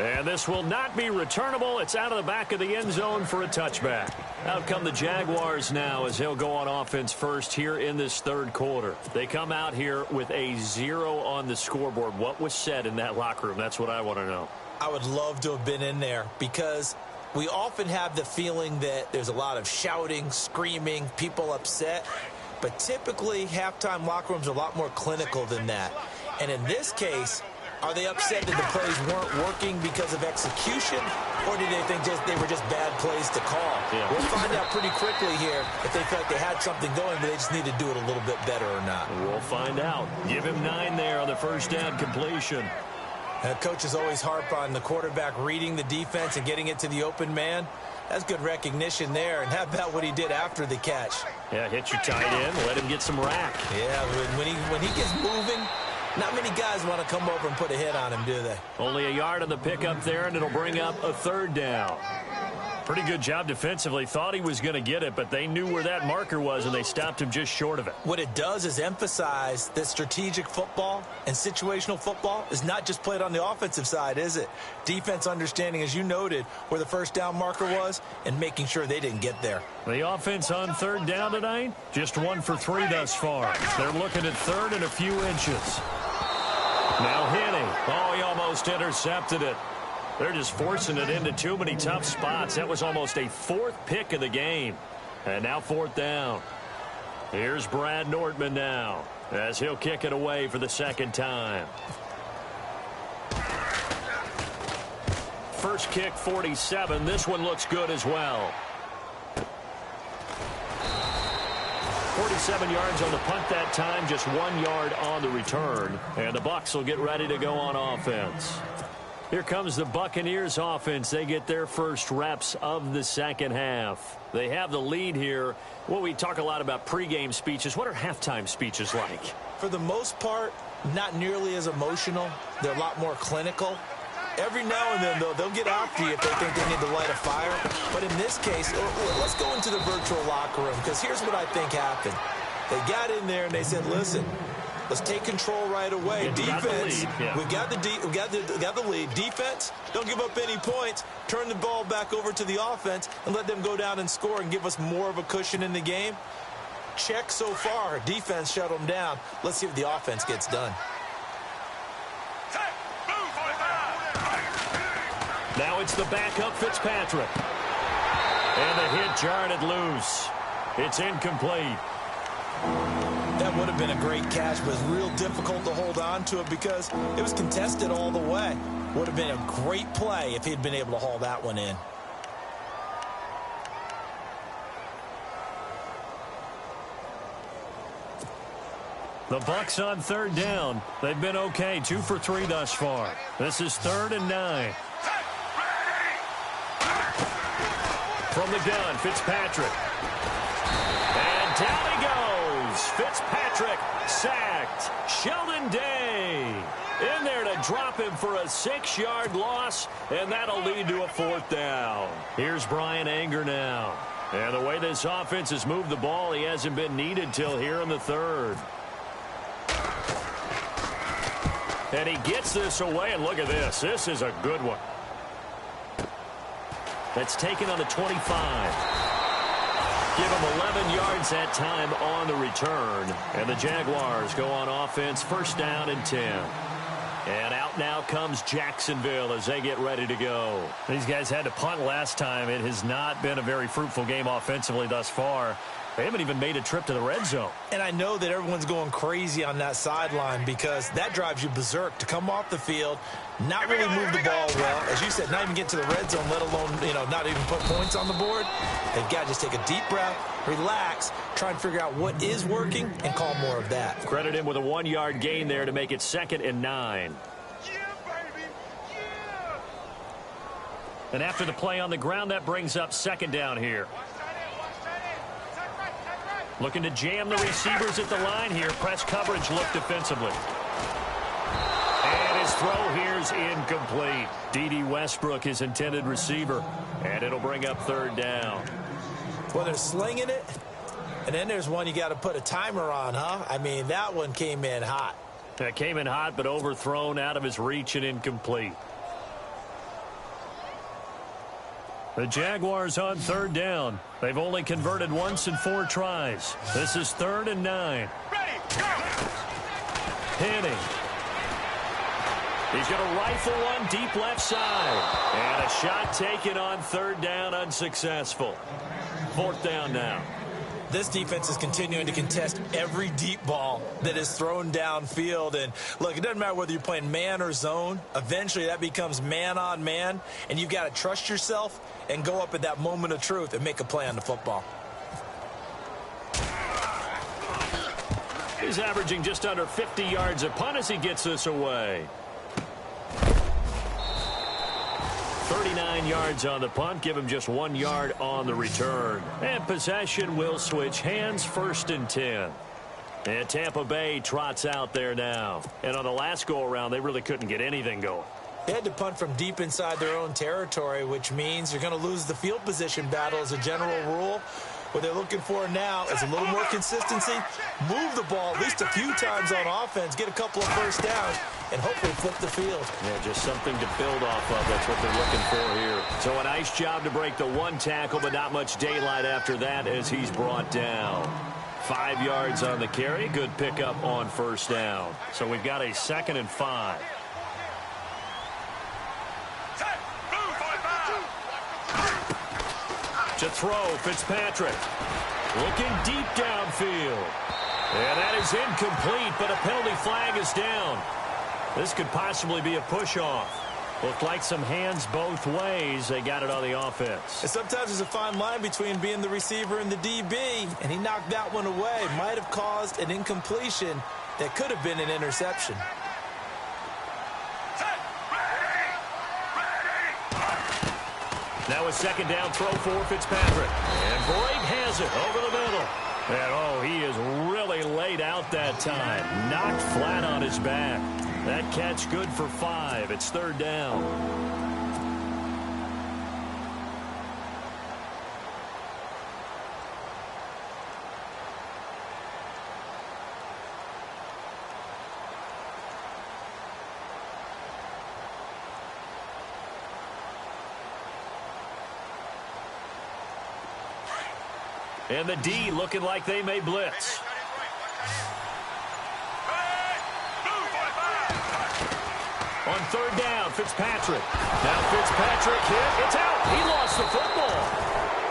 And this will not be returnable. It's out of the back of the end zone for a touchback. Out come the Jaguars now as they'll go on offense first here in this 3rd quarter. They come out here with a 0 on the scoreboard. What was said in that locker room? That's what I want to know. I would love to have been in there because we often have the feeling that there's a lot of shouting, screaming, people upset. But typically, halftime locker rooms are a lot more clinical than that. And in this case, Are they upset that the plays weren't working because of execution, or did they think they were just bad plays to call? Yeah. We'll find out pretty quickly here if they felt like they had something going, but they just need to do it a little bit better or not. We'll find out. Give him 9 there on the first down completion. Coaches always harp on the quarterback reading the defense and getting it to the open man. That's good recognition there. And how about what he did after the catch? Yeah, hit your tight end, let him get some rack. Yeah, when he gets moving, not many guys want to come over and put a hit on him, do they? Only a yard on the pickup there, and it'll bring up a 3rd down. Pretty good job defensively. Thought he was going to get it, but they knew where that marker was, and they stopped him just short of it. What it does is emphasize that strategic football and situational football is not just played on the offensive side, is it? Defense understanding, as you noted, where the first down marker was and making sure they didn't get there. The offense on 3rd down tonight, just 1 for 3 thus far. They're looking at 3rd and a few inches. Now hitting. Oh, he almost intercepted it. They're just forcing it into too many tough spots. That was almost a 4th pick of the game. And now 4th down. Here's Brad Nordman now as he'll kick it away for the 2nd time. First kick, 47. This one looks good as well. 47 yards on the punt that time, just 1 yard on the return. And the Bucs will get ready to go on offense. Here comes the Buccaneers offense. They get their first reps of the 2nd half. They have the lead here. Well, we talk a lot about pregame speeches. What are halftime speeches like? For the most part, not nearly as emotional. They're a lot more clinical. Every now and then, though, they'll get after you if they think they need to light a fire. But in this case, let's go into the virtual locker room, because here's what I think happened. They got in there and they said, listen, let's take control right away. Defense, we got the lead. Defense, don't give up any points. Turn the ball back over to the offense and let them go down and score and give us more of a cushion in the game. Check so far. Defense shut them down. Let's see if the offense gets done. Now it's the backup Fitzpatrick. And the hit jarred it loose. It's incomplete. That would have been a great catch, but it's real difficult to hold on to it because it was contested all the way. Would have been a great play if he'd been able to haul that one in. The Bucs on 3rd down. They've been okay, 2 for 3 thus far. This is 3rd and 9. From the gun, Fitzpatrick. And down he goes. Fitzpatrick sacked. Sheldon Day in there to drop him for a 6-yard loss, and that'll lead to a 4th down. Here's Brian Anger now. And the way this offense has moved the ball, he hasn't been needed till here in the 3rd. And he gets this away, and look at this. This is a good one. That's taken on the 25. Give him 11 yards that time on the return. And the Jaguars go on offense, 1st down and 10. And out now comes Jacksonville as they get ready to go. These guys had to punt last time. It has not been a very fruitful game offensively thus far. They haven't even made a trip to the red zone. And I know that everyone's going crazy on that sideline because that drives you berserk to come off the field, not really move the ball well. As you said, not even get to the red zone, let alone, not even put points on the board. They've got to just take a deep breath, relax, try and figure out what is working and call more of that. Credit him with a 1-yard gain there to make it 2nd and 9. And after the play on the ground, that brings up 2nd down here. Looking to jam the receivers at the line here. Press coverage look defensively. And his throw here's incomplete. D.D. Westbrook, his intended receiver. And it'll bring up 3rd down. Well, they're slinging it. And then there's one you got to put a timer on, huh? I mean, that one came in hot. That came in hot, but overthrown out of his reach and incomplete. The Jaguars on 3rd down. They've only converted once in 4 tries. This is 3rd and 9. Henning. He's going to rifle one deep left side. And a shot taken on 3rd down, unsuccessful. 4th down now. This defense is continuing to contest every deep ball that is thrown downfield. And look, it doesn't matter whether you're playing man or zone. Eventually that becomes man on man, and you've got to trust yourself and go up at that moment of truth and make a play on the football. He's averaging just under 50 yards a punt as he gets this away. 39 yards on the punt, give him just 1 yard on the return. And possession will switch hands, 1st and 10. And Tampa Bay trots out there now. And on the last go-around, they really couldn't get anything going. They had to punt from deep inside their own territory, which means you're going to lose the field position battle as a general rule. What they're looking for now is a little more consistency, move the ball at least a few times on offense, get a couple of first downs, and hopefully flip the field. Yeah, just something to build off of. That's what they're looking for here. So a nice job to break the 1 tackle, but not much daylight after that as he's brought down. 5 yards on the carry. Good pickup on 1st down. So we've got a 2nd and 5. To throw, Fitzpatrick. Looking deep downfield. And that is incomplete, but a penalty flag is down. This could possibly be a push-off. Looked like some hands both ways. They got it on the offense. And sometimes there's a fine line between being the receiver and the DB, and he knocked that one away. Might have caused an incompletion that could have been an interception. Now a 2nd down throw for Fitzpatrick. And Boyd has it over the middle. And, oh, he is really laid out that time. Knocked flat on his back. That catch good for 5. It's 3rd down. And the D looking like they may blitz. On 3rd down, Fitzpatrick. Now Fitzpatrick hit. It's out. He lost the football.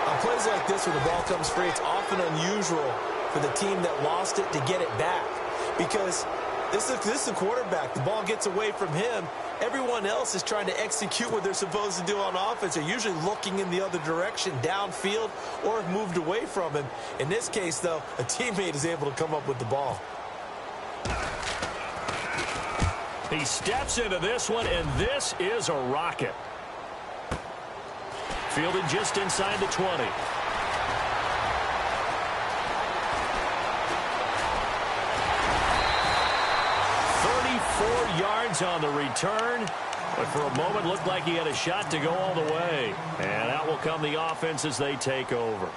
On plays like this where the ball comes free, it's often unusual for the team that lost it to get it back. Because this is the quarterback. The ball gets away from him. Everyone else is trying to execute what they're supposed to do on offense. They're usually looking in the other direction, downfield, or have moved away from him. In this case, though, a teammate is able to come up with the ball. He steps into this one, and this is a rocket. Fielded just inside the 20. Yards on the return, but for a moment looked like he had a shot to go all the way. And out will come the offense as they take over.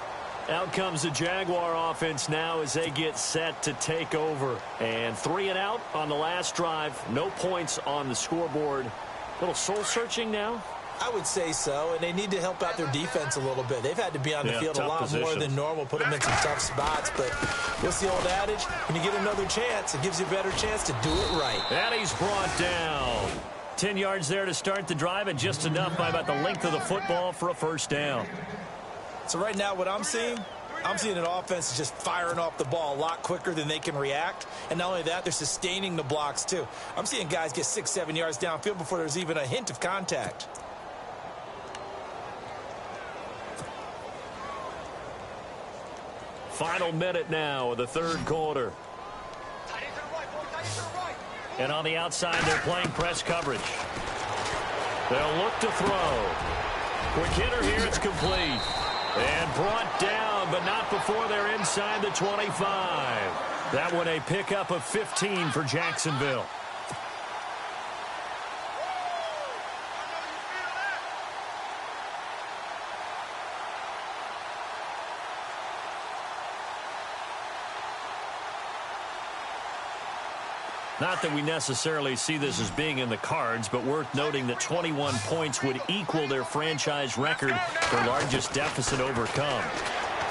Out comes the Jaguar offense now as they get set to take over. And 3 and out on the last drive. No points on the scoreboard. A little soul-searching now? I would say so, and they need to help out their defense a little bit. They've had to be on the field a lot more than normal, put them in some tough spots. But what's the old adage? When you get another chance, it gives you a better chance to do it right. And he's brought down. 10 yards there to start the drive, and just enough by about the length of the football for a 1st down. So right now what I'm seeing an offense is just firing off the ball a lot quicker than they can react. And not only that, they're sustaining the blocks too. I'm seeing guys get 6-7 yards downfield before there's even a hint of contact. Final minute now of the 3rd quarter. And on the outside, they're playing press coverage. They'll look to throw. Quick hitter here, it's complete. And brought down, but not before they're inside the 25. That one a pickup of 15 for Jacksonville. Not that we necessarily see this as being in the cards, but worth noting that 21 points would equal their franchise record for largest deficit overcome.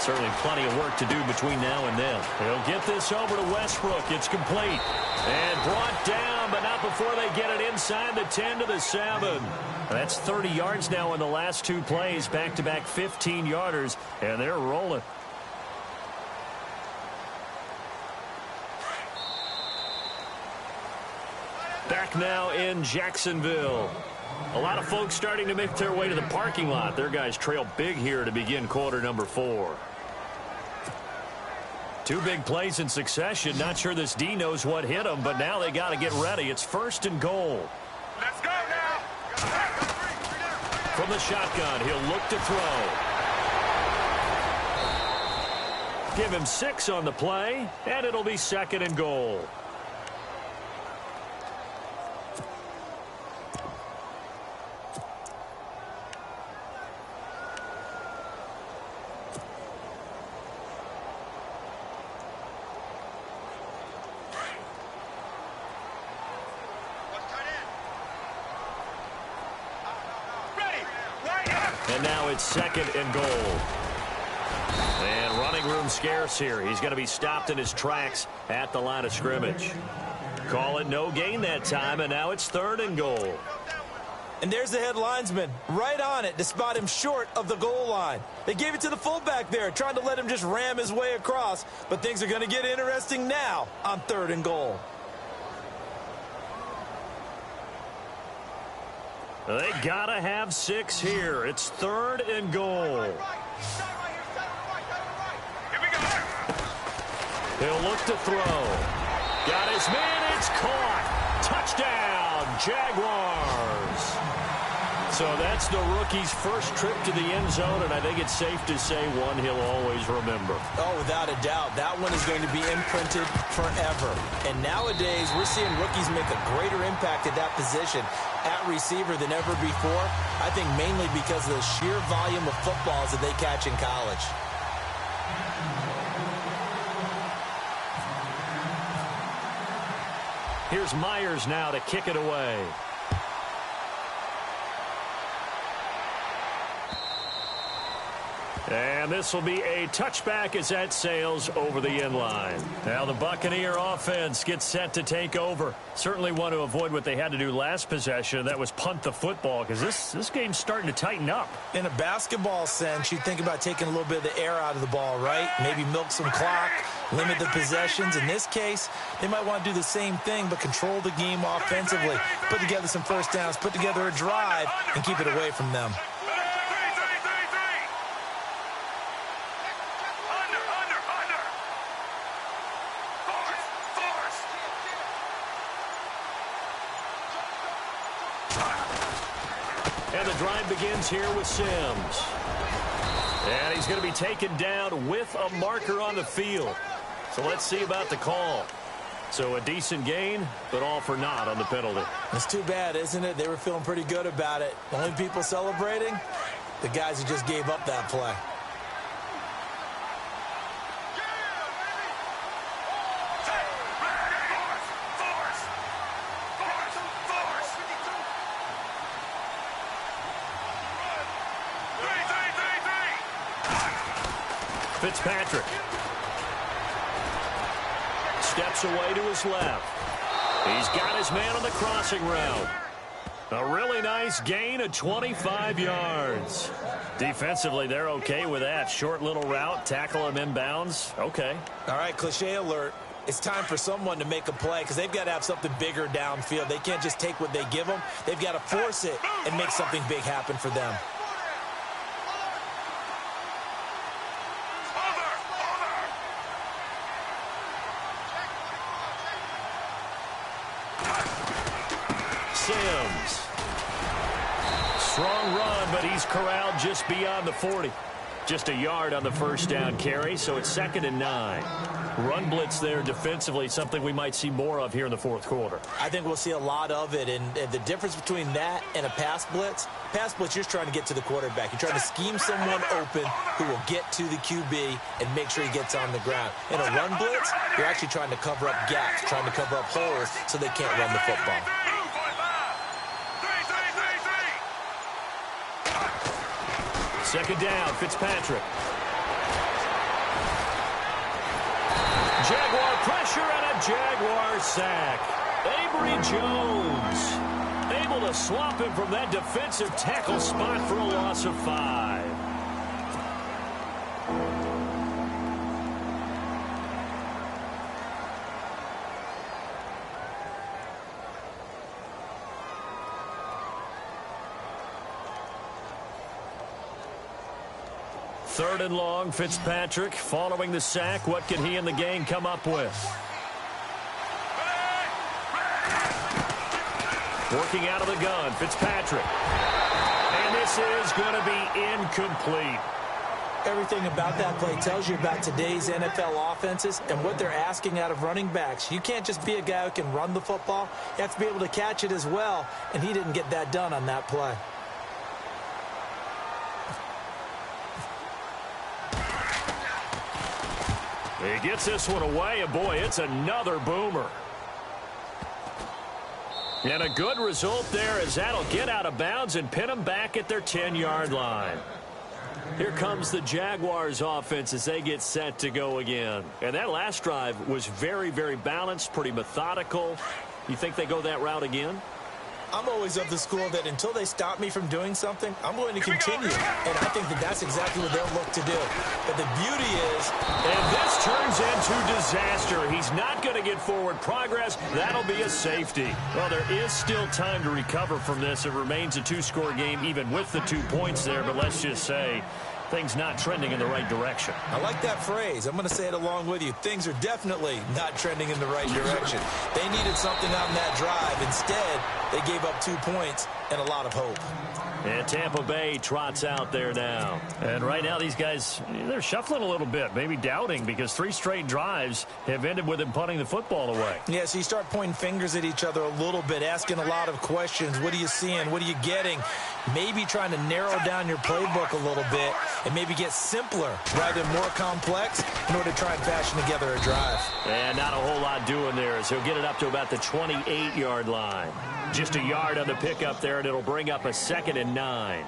Certainly plenty of work to do between now and then. They'll get this over to Westbrook. It's complete. And brought down, but not before they get it inside the 10 to the 7. That's 30 yards now in the last 2 plays. Back-to-back 15-yarders, and they're rolling. back now in Jacksonville. A lot of folks starting to make their way to the parking lot. Their guys trail big here to begin quarter number 4. 2 big plays in succession. Not sure this D knows what hit him, but now they got to get ready. It's 1st and goal. Let's go now. From the shotgun, he'll look to throw. Give him 6 on the play, and it'll be 2nd and goal. And now it's 2nd and goal. And running room scarce here. He's going to be stopped in his tracks at the line of scrimmage. Call it no gain that time, and now it's 3rd and goal. And there's the head linesman right on it to spot him short of the goal line. They gave it to the fullback there, trying to let him just ram his way across. But things are going to get interesting now on 3rd and goal. They got to have 6 here. It's 3rd and goal. He'll look to throw. Got his man. It's caught. Touchdown, Jaguars. So that's the rookie's first trip to the end zone, and I think it's safe to say one he'll always remember. Oh, without a doubt. That one is going to be imprinted forever. And nowadays, we're seeing rookies make a greater impact at that position at receiver than ever before. I think mainly because of the sheer volume of footballs that they catch in college. Here's Myers now to kick it away. And this will be a touchback as that sails over the end line. Now the Buccaneer offense gets set to take over. Certainly want to avoid what they had to do last possession. That was punt the football, because this game's starting to tighten up. In a basketball sense, you think about taking a little bit of the air out of the ball, right? Maybe milk some clock, limit the possessions. In this case, they might want to do the same thing, but control the game offensively. Put together some first downs, put together a drive, and keep it away from them. And the drive begins here with Sims. And he's going to be taken down with a marker on the field. So let's see about the call. So a decent gain, but all for naught on the penalty. It's too bad, isn't it? They were feeling pretty good about it. Only people celebrating, the guys who just gave up that play. Fitzpatrick steps away to his left. He's got his man on the crossing route. A really nice gain of 25 yards. Defensively, they're okay with that. Short little route, tackle him inbounds. Okay. All right, cliche alert. It's time for someone to make a play because they've got to have something bigger downfield. They can't just take what they give them. They've got to force it and make something big happen for them. Sims. Strong run, but he's corralled just beyond the 40. Just a yard on the first down carry, so it's 2nd and 9. Run blitz there defensively, something we might see more of here in the fourth quarter. I think we'll see a lot of it, and the difference between that and a pass blitz, you're just trying to get to the quarterback. You're trying to scheme someone open who will get to the QB and make sure he gets on the ground. In a run blitz, you're actually trying to cover up gaps, trying to cover up holes so they can't run the football. Second down, Fitzpatrick. Jaguar pressure and a Jaguar sack. Avery Jones able to swap him from that defensive tackle spot for a loss of 5. 3rd and long, Fitzpatrick following the sack. What can he and the gang come up with? Working out of the gun, Fitzpatrick. And this is going to be incomplete. Everything about that play tells you about today's NFL offenses and what they're asking out of running backs. You can't just be a guy who can run the football. You have to be able to catch it as well, and he didn't get that done on that play. He gets this one away, and boy, it's another boomer. And a good result there as that'll get out of bounds and pin them back at their 10-yard line. Here comes the Jaguars offense as they get set to go again. And that last drive was very, very balanced, pretty methodical. You think they go that route again? I'm always of the school that until they stop me from doing something, I'm going to continue. And I think that that's exactly what they'll look to do. But the beauty is... And this turns into disaster. He's not going to get forward progress. That'll be a safety. Well, there is still time to recover from this. It remains a 2-score game even with the 2 points there. But let's just say things not trending in the right direction. I like that phrase. I'm going to say it along with you. Things are definitely not trending in the right direction. They needed something on that drive. Instead, they gave up 2 points and a lot of hope. And Tampa Bay trots out there now. And right now these guys, they're shuffling a little bit, maybe doubting, because 3 straight drives have ended with them punting the football away. Yeah, so you start pointing fingers at each other a little bit, asking a lot of questions. What are you seeing? What are you getting? Maybe trying to narrow down your playbook a little bit and maybe get simpler rather than more complex in order to try and fashion together a drive. And not a whole lot doing there as he'll get it up to about the 28-yard line. Just a yard on the pickup there, and it'll bring up a 2nd and 9.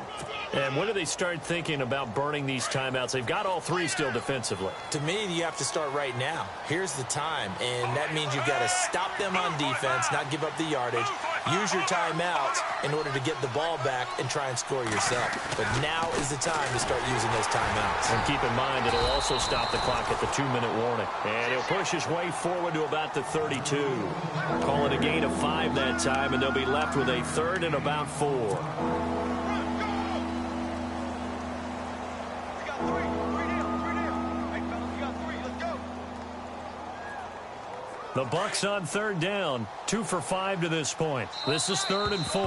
And when do they start thinking about burning these timeouts? They've got all 3 still defensively. To me, you have to start right now. Here's the time, and that means you've got to stop them on defense, not give up the yardage, use your timeouts in order to get the ball back and try and score yourself. But now is the time to start using those timeouts. And keep in mind, it'll also stop the clock at the 2-minute warning. And he'll push his way forward to about the 32. Call it a gain of 5 that time, and they'll be left with a 3rd and about 4. The Bucs on 3rd down, 2 for 5 to this point. This is 3rd and 4.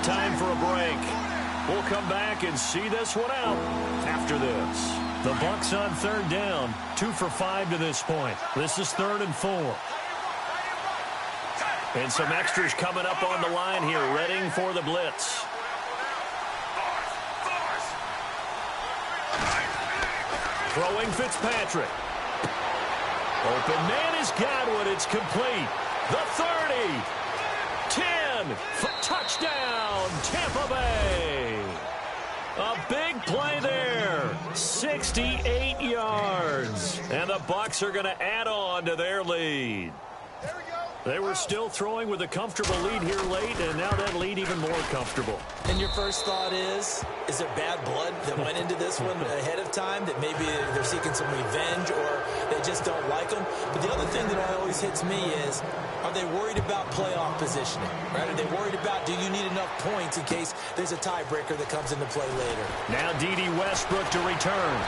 Time for a break. We'll come back and see this one out after this. The Bucs on 3rd down, 2 for 5 to this point. This is 3rd and 4. And some extras coming up on the line here, readying for the blitz. Throwing Fitzpatrick. Open man is Godwin. It's complete. The 30. 10. Touchdown, Tampa Bay. A big play there. 68 yards. And the Bucs are going to add on to their lead. They were still throwing with a comfortable lead here late, and now that lead even more comfortable. And your first thought is there bad blood that went into this one ahead of time, that maybe they're seeking some revenge or they just don't like them? But the other thing that always hits me is, are they worried about playoff positioning? Right? Are they worried about, do you need enough points in case there's a tiebreaker that comes into play later? Now D.D. Westbrook to return.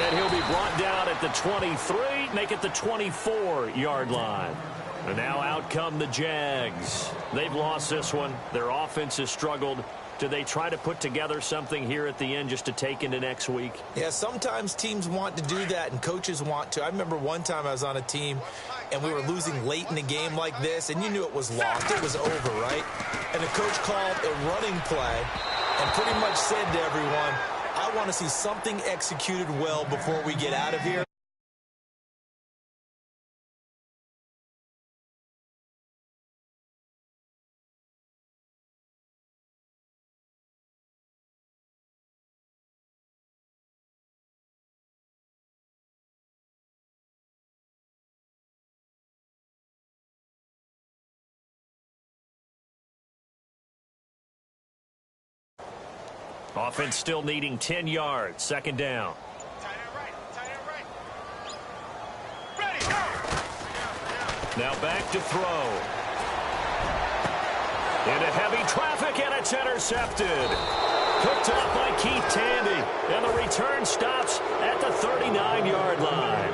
And he'll be brought down at the 23, make it the 24-yard line. And now out come the Jags. They've lost this one. Their offense has struggled. Do they try to put together something here at the end just to take into next week? Yeah, sometimes teams want to do that and coaches want to. I remember one time I was on a team and we were losing late in a game like this, and you knew it was lost. It was over, right? And the coach called a running play and pretty much said to everyone, I want to see something executed well before we get out of here. Offense still needing 10 yards. 2nd down. Now back to throw. Into heavy traffic, and it's intercepted. Picked off by Keith Tandy, and the return stops at the 39-yard line.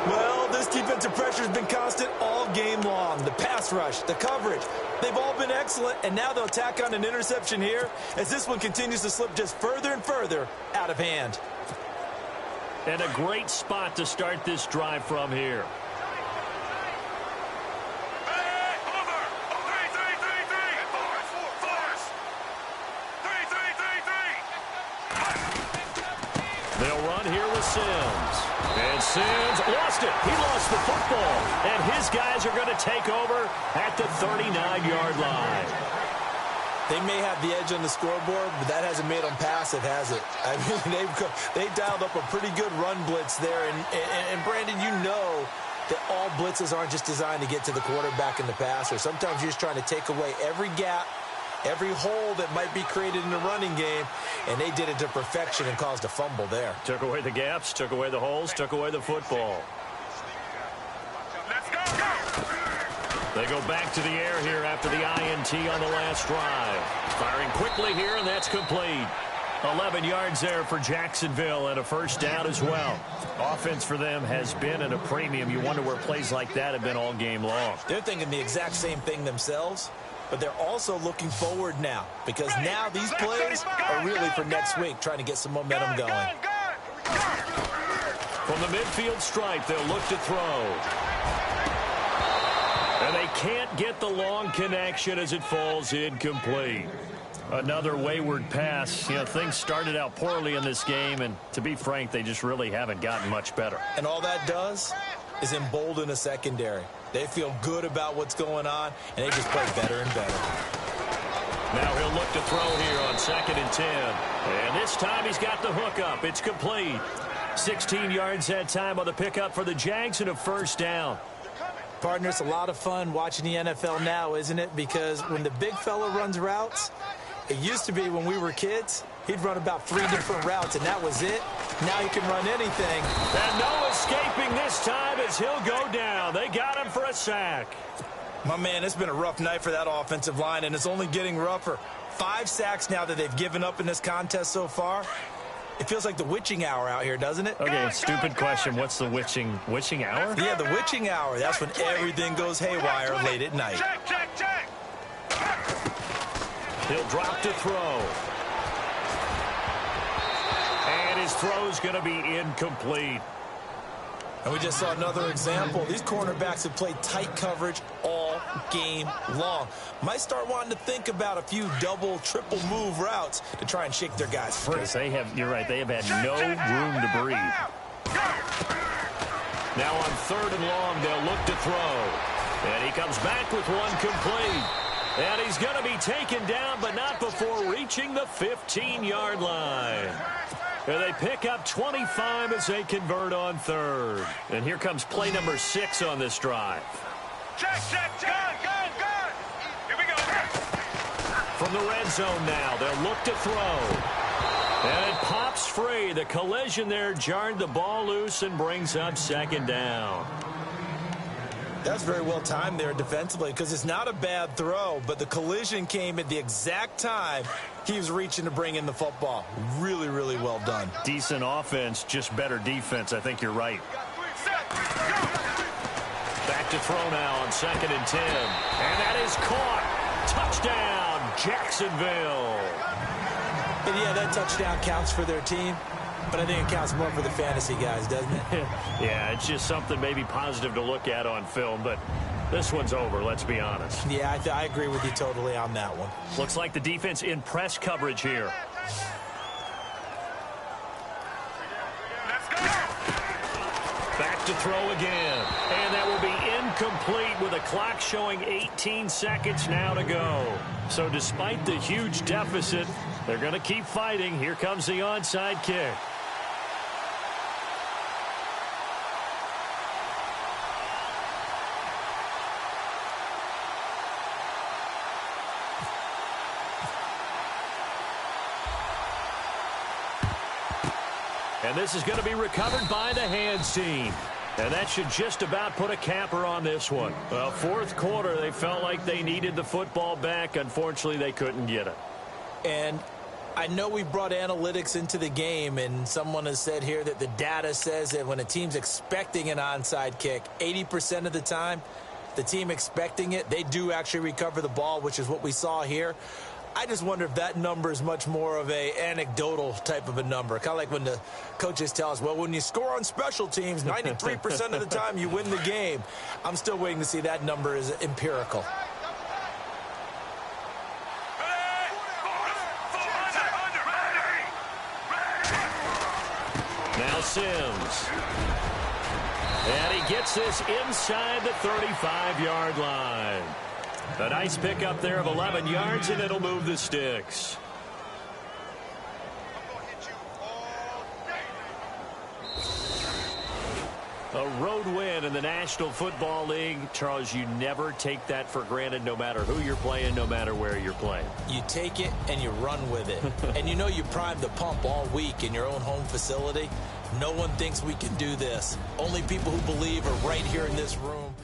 Well, this defensive pressure has been constant all game long. The pass rush, the coverage, they've all been excellent, and now they'll tack on an interception here as this one continues to slip just further and further out of hand. And a great spot to start this drive from here. They'll run here with Sims. And Sims lost it. He lost the football. And his guys are going to take over at the 39-yard line. They may have the edge on the scoreboard, but that hasn't made them pass it, has it? I mean, they dialed up a pretty good run blitz there. And Brandon, you know that all blitzes aren't just designed to get to the quarterback and the passer. Sometimes you're just trying to take away every gap, every hole that might be created in the running game, and they did it to perfection and caused a fumble there. Took away the gaps, took away the holes, took away the football. Let's go! They go back to the air here after the INT on the last drive. Firing quickly here, and that's complete. 11 yards there for Jacksonville and a first down as well. Offense for them has been at a premium. You wonder where plays like that have been all game long. They're thinking the exact same thing themselves, but they're also looking forward now because now these plays are really for next week, trying to get some momentum going. From the midfield stripe, they'll look to throw. And they can't get the long connection as it falls incomplete. Another wayward pass. You know, things started out poorly in this game, and to be frank, they just really haven't gotten much better. And all that does is embolden a secondary. They feel good about what's going on, and they just play better and better. Now he'll look to throw here on 2nd and 10. And this time he's got the hook up. It's complete. 16 yards that time on the pickup for the Jags and a first down. Partner, it's a lot of fun watching the NFL now, isn't it? Because when the big fella runs routes, it used to be when we were kids, he'd run about 3 different routes, and that was it. Now he can run anything. And no escaping this time as he'll go down. They got him for a sack. My man, it's been a rough night for that offensive line, and it's only getting rougher. 5 sacks now that they've given up in this contest so far. It feels like the witching hour out here, doesn't it? Okay, stupid question. What's the witching hour? Yeah, the witching hour. That's when everything goes haywire late at night. He'll drop to throw. And his throw's going to be incomplete. And we just saw another example. These cornerbacks have played tight coverage all game long. Might start wanting to think about a few double, triple move routes to try and shake their guys free. You're right, they have had no room to breathe. Now on 3rd and long, they'll look to throw. And he comes back with one complete. And he's going to be taken down, but not before reaching the 15-yard line. And they pick up 25 as they convert on 3rd. And here comes play number 6 on this drive. Check. Gun. Here we go. From the red zone now, they'll look to throw. And it pops free. The collision there jarred the ball loose and brings up 2nd down. That's very well timed there defensively because it's not a bad throw, but the collision came at the exact time he was reaching to bring in the football. Really, really well done. Decent offense, just better defense. I think you're right. Back to throw now on 2nd and 10. And that is caught. Touchdown, Jacksonville. And yeah, that touchdown counts for their team. But I think it counts more for the fantasy guys, doesn't it? Yeah, it's just something maybe positive to look at on film, but this one's over, let's be honest. Yeah, I agree with you totally on that one. Looks like the defense in press coverage here. Let's go. Back to throw again. And that will be incomplete with a clock showing 18 seconds now to go. So despite the huge deficit, they're going to keep fighting. Here comes the onside kick. And this is going to be recovered by the hands team. And that should just about put a capper on this one. Well, fourth quarter, they felt like they needed the football back. Unfortunately, they couldn't get it. And I know we brought analytics into the game, and someone has said here that the data says that when a team's expecting an onside kick, 80% of the time, the team expecting it, they do actually recover the ball, which is what we saw here. I just wonder if that number is much more of a anecdotal type of a number. Kind of like when the coaches tell us, well, when you score on special teams, 93% of the time you win the game. I'm still waiting to see that number is empirical. Now Sims. And he gets this inside the 35-yard line. A nice pickup there of 11 yards, and it'll move the sticks. A road win in the National Football League. Charles, you never take that for granted, no matter who you're playing, no matter where you're playing. You take it and you run with it. And you know you primed the pump all week in your own home facility. No one thinks we can do this. Only people who believe are right here in this room.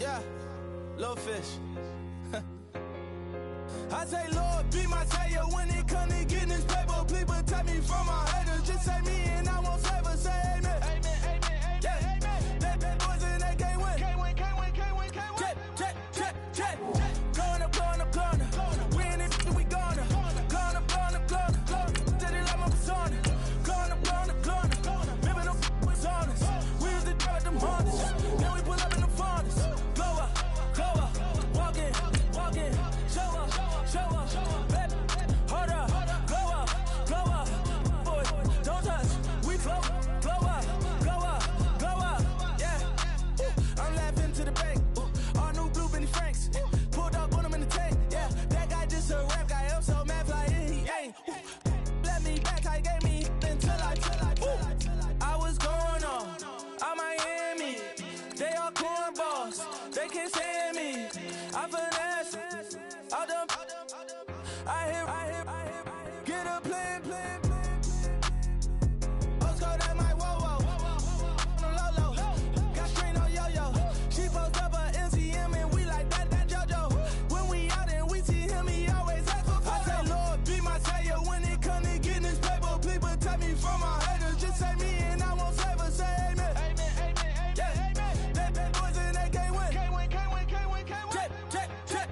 Yeah, little fish. I say, Lord, be my savior when it comes to getting this paper. Please protect me from my haters. Just say me and I won't favor. Say amen. Amen, amen, amen, yeah. Amen. They bad boys and they can't win. Can't win, can't win, can't win, can't win. Jet. Going up, going up, going up. We in it, we gonna. Going up, going up, going up. Did it like my persona. Going up, going up, going up. Remember them was on us. We used to drive them Hondas. Now we pull up in the Fondas. Go up, walk in, show up, baby, hold up, go up, boy, don't touch, we float, glow up, yeah, I'm laughing to the bank, all new blue Benny Franks, pulled up on him in the tank, yeah, that guy just a rap guy, I'm so mad fly in, he ain't, let me back, I gave me until I was going on Miami, they all cornballs, they can't stand me, I finesse, all them, I hear, get a plan. Postcode at my whoa, low, got strain on yo-yo. She post up a MCM and we like that JoJo. When we out and we see him, he always ask for photo. I say, Lord, be my savior when it comes to getting this paper. Please protect me from my haters. Just say me and I won't favor. Say amen. Amen, yeah. Amen. They bad boys and they can't win. Can't win. Jet.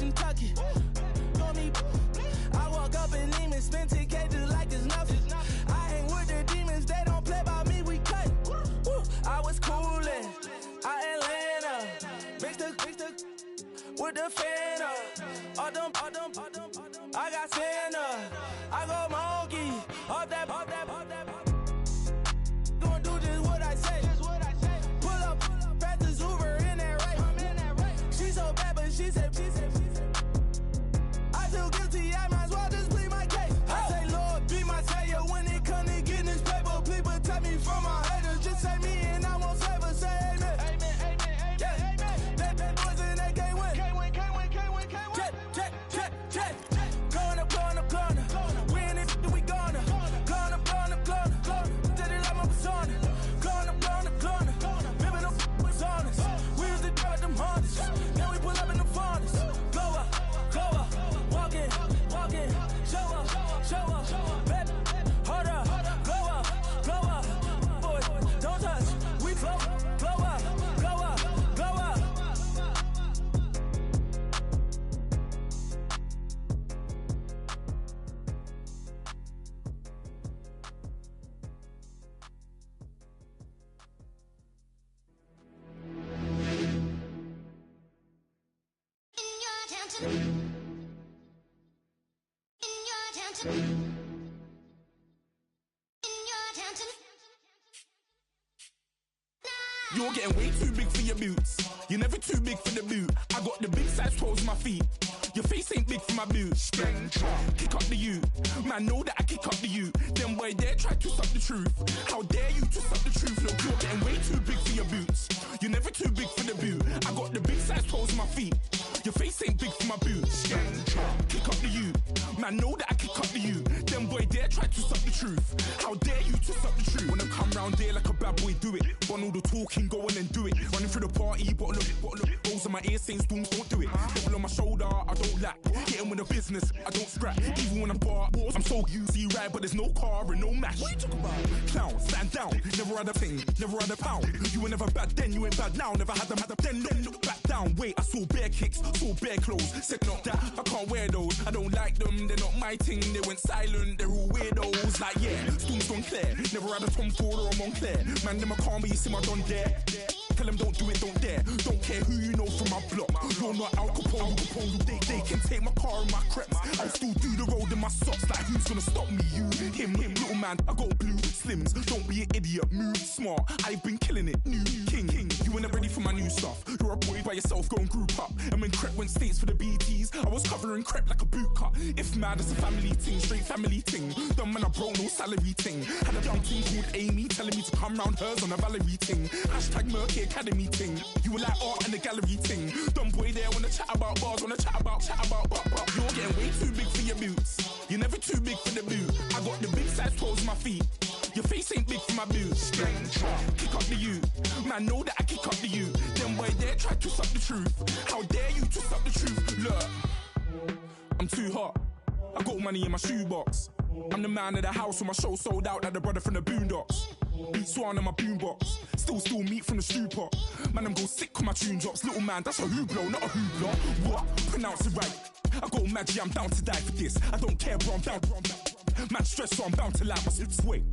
Kentucky. Call me. I walk up and lean and spend 10K just like it's nothing. I hang with the demons, they don't play by me, we cut. I was coolin', Atlanta, mixed with the fan up. All them, I got Santa, I go monkey, all that. Gonna do just what I say. Pull up, practice Uber in that right. She so bad, but she said. I feel guilty, I might as well just plead my case. I say, Lord, be my savior when it come to getting this paper. Please protect me from my haters. Just say me and I won't save her. Say amen. Yeah. That boys and they can't win. Jet. Going up. We in it, we gonna. Going up. Did it like my persona. Going up. Living up was honest. We was the dirt, them hunters. Now we pull up in the furnace. Go up. Walking. Show up. Baby, hold up. Go up. Boy, don't touch. We flow up. Go up. You're getting way too big for your boots. You're never too big for the boot. I got the big size toes on my feet. Your face ain't big for my boots. Kick up the you. Man, know that I kick up the you. Them boy there try to suck the truth. How dare you to suck the truth? Look, you're getting way too big for your boots. You're never too big for the boot. I got the big size toes on my feet. Your face ain't big for my boots. Kick up the you. Man, know that I kick up the you. Them boy there try to suck the truth. How dare you to suck the truth? When I come round there like a bad boy, do it. Want all the talking, go on and do it. Running through the party, bottle up. Rolls on my ear saying storms, don't do it. Double on my shoulder, I don't lack. Getting with the business, I don't scrap. Even when I'm bar, I'm so easy right, but there's no car and no match. What you talk about? Clown, stand down. Never had a thing, never had a pound. You were never bad then, you ain't bad now. Never had them, then look back down. Wait, I saw bare kicks, saw bare clothes. Said not that, I can't wear those. I don't like them, they're not my thing. They went silent, they're all weirdos. Like yeah, storms don't clear. Never had a Tom Ford or a Montclair. Man, them a calm, but you see my don there. Tell them don't do it, don't dare. Don't care who you know from my block. You're not Al Capone. They can take my car and my creps. I'll still do the road in my socks. Like who's gonna stop me? You, him, little man. I got blue slims. Don't be an idiot. Move smart. I've been killing it. New king. You ain't ready for my new stuff. You're a boy by yourself. Go and group up. And when Crep went states for the BTs, I was covering Crep like a boot cut. If mad, it's a family thing. Straight family thing. Dumb man, I broke no salary thing. Had a young thing called Amy telling me to come round hers on a Valerie thing. Hashtag Murky Academy thing. You were like art and the gallery thing. Dumb boy there wanna chat about bars, wanna chat about. You're getting way too big for your boots. You're never too big for the boot. I got the big size toes on my feet. Your face ain't big for my boots. Kick up the you. Man, know that I kick up the you. Them boy there try to suck the truth. How dare you to suck the truth? Look, I'm too hot. I got money in my shoebox. I'm the man of the house when my show sold out like the brother from the Boondocks. Beat Swan in my boombox. Still meat from the stew pot. Man, I'm go sick when my tune drops. Little man, that's a hooplo, not a hoopla. What? Pronounce it right. I got magic, I'm down to die for this. I don't care, bro, I'm down. Man stressed, so I'm bound to like my slips. Wait,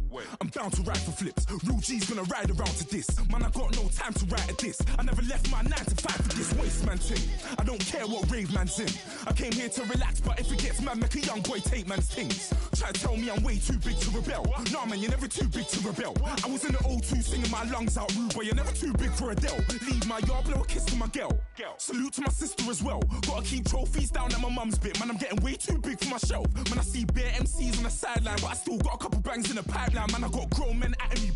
I'm bound to ride for flips. Real G's gonna ride around to this. Man, I got no time to write at this. I never left my 9 to 5 for this waste man thing. I don't care what rave man's in. I came here to relax, but if it gets mad, make a young boy take man's things. Try to tell me I'm way too big to rebel. Nah, man, you're never too big to rebel. I was in the O2 singing my lungs out rude, but you're never too big for Adele. Leave my yard, blow a kiss to my girl. Salute to my sister as well. Gotta keep trophies down at my mum's bit. Man, I'm getting way too big for my shelf. Man, I see bare MCs on the sideline, but I still got a couple bangs in the pipeline. Man, I got grown men at me.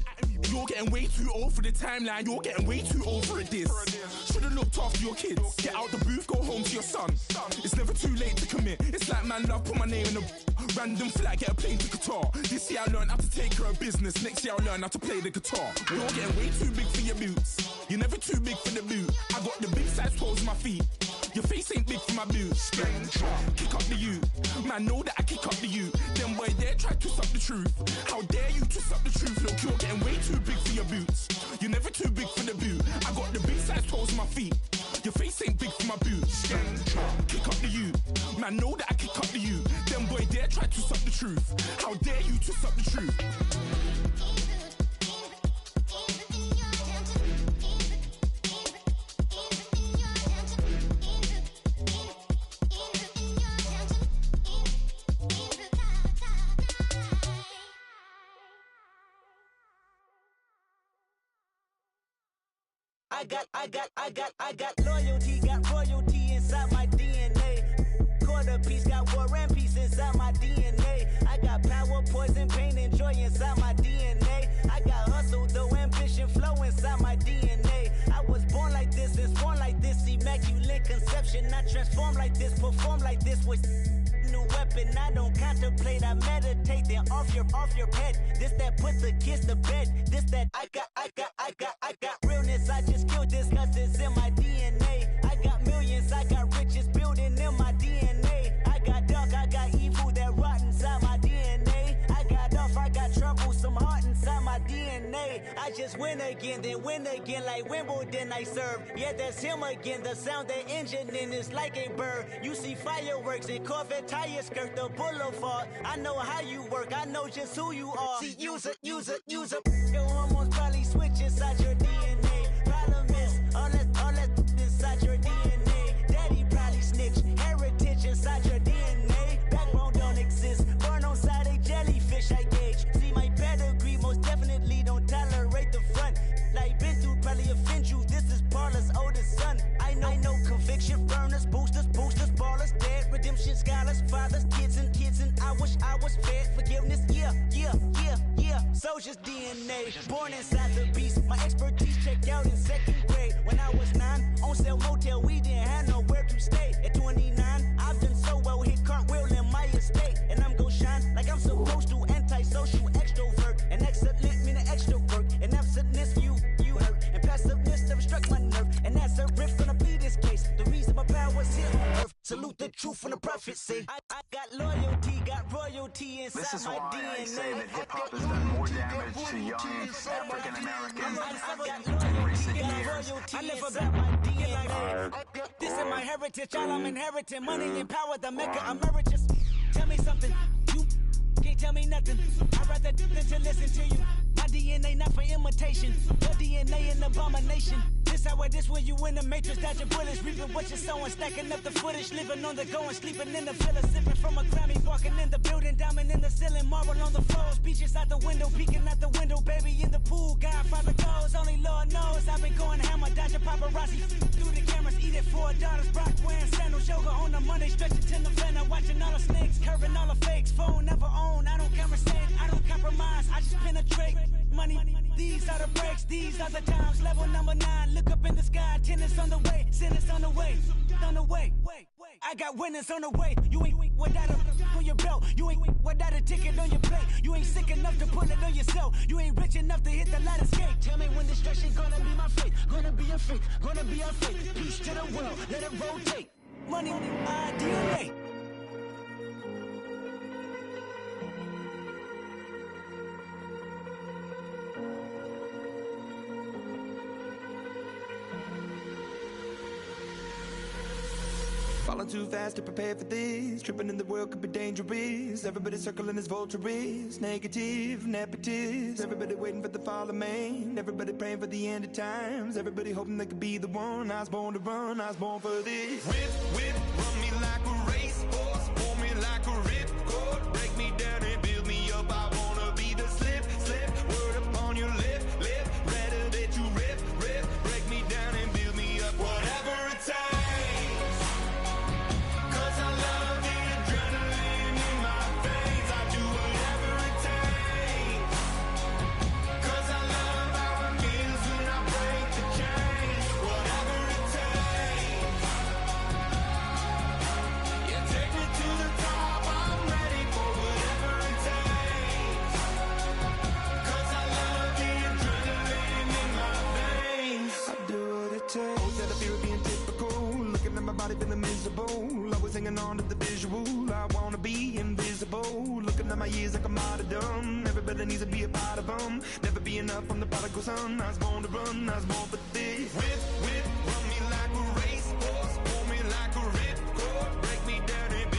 You're getting way too old for the timeline. You're getting way too old for a diss. Should've looked after your kids. Get out the booth, go home to your son. It's never too late to commit. It's like man love, put my name in a random flag, get a plane to Qatar. This year I learned how to take care of business. Next year I'll learn how to play the guitar. You're getting way too big for your boots. You're never too big for the boot. I got the big size toes on my feet. Your face ain't big for my boots. Kick up the you. Man, know that I kick up the you. Them boy there try to suck the truth. How dare you to suck the truth? Look, you're getting way too big for your boots. You're never too big for the boot. I got the big size toes on my feet. Your face ain't big for my boots. Kick up the Man, know that I can cut to you. Them boy dare try to suck the truth. How dare you to suck the truth? I got loyalty, got royalty inside my DNA. Quarter piece, got war and peace inside my DNA. I got power, poison, pain, and joy inside my DNA. I got hustle, though, ambition, flow inside my DNA. I was born like this and sworn like this, immaculate conception. I transform like this, perform like this with new weapon. I don't contemplate, I meditate, then off your head. This that put the kids to bed. This that I got realness. I just killed this cause it's in my DNA. I got millions, I got riches building in my DNA. I got dark, I got evil that rot inside my DNA. I got off, I got trouble, some heart inside my DNA. I just win again, then win again like Wimbledon I serve. Yeah, that's him again, the sound that engine in is like a bird. You see fireworks and Corvette tires skirt the boulevard. I know how you work, I know just who you are. See, use it. Your hormones probably switch inside your DNA. Problem is, all that inside your DNA. Daddy probably snitch, heritage inside your DNA. Backbone don't exist, born on side a jellyfish I gauge. See my pedigree, most definitely don't tolerate the front. Like been through, probably offend you, this is Paula's oldest son. I know conviction, burners, boosters, ballers, dead, redemption, scholars, fathers, kids and I wish I was fed forgiveness, yeah. Soldier's DNA, born inside the beast. My expertise checked out in second grade. When I was 9, on sale motel, we didn't have nowhere to stay. At 29, I've done so well, hit cartwheel in my estate. And I'm gon' shine like I'm supposed to, antisocial extrovert. And excellent meaning extra work. And absentness, you hurt. And passiveness never struck my nerve. And that's a riff gonna be this case. The reason my power's here on earth. Salute the truth when the prophets say I got loyalty, got royalty inside my DNA. This is why I say that hip-hop has done more damage to young African Americans in recent years. I live about my DNA. This is my heritage, all I'm inheriting. Money and power, the Mecca emeritus. Tell me something, you can't tell me nothing. I'd rather do than to listen to you. My DNA not for imitation. Your DNA an abomination. This how it is when you in the matrix, dodging bullets, reaping what you're sowing, stacking up the footage, living on the go and sleeping in the villa, sipping from a Grammy, walking in the building, diamond in the ceiling, marble on the floors, beaches out the window, peeking out the window, baby in the pool, Godfather goes, only Lord knows, I've been going hammer, dodging paparazzi, through the cameras, eating 4 daughters, Brock wearing sandals, yoga on a Monday, stretching to November, watching all the snakes, curving all the fakes, phone never own, I don't conversate, I don't compromise, I just penetrate, money, these are the breaks, these are the times, level number 9, look up in the sky, tennis on the way, sinners on the way, I got winners on the way, you ain't without a on your belt, you ain't without a ticket on your plate, you ain't sick enough to pull it on yourself, you ain't rich enough to hit the ladder skate, tell me when destruction gonna be my fate, gonna be a fate, gonna be our fate, peace to the world, let it rotate, money, DNA. Falling too fast to prepare for this. Tripping in the world could be dangerous. Everybody circling as vultures. Negative, nepotist. Everybody waiting for the fall of man. Everybody praying for the end of times. Everybody hoping they could be the one. I was born to run, I was born for this. Whip, run me like a racehorse. Pull me like a ripcord. Break me down and build me up. I wanna be the slip. Word upon your lip. Rather that you rip. Break me down and build me up. Whatever it takes. Feeling miserable, always hanging on to the visual. I wanna be invisible, looking at my years like I'm out of dumb. Everybody needs to be a part of them. Never be enough from the prodigal son. I was born to run, I was born for this. Whip, run me like a racehorse. Pull me like a ripcord. Break me down and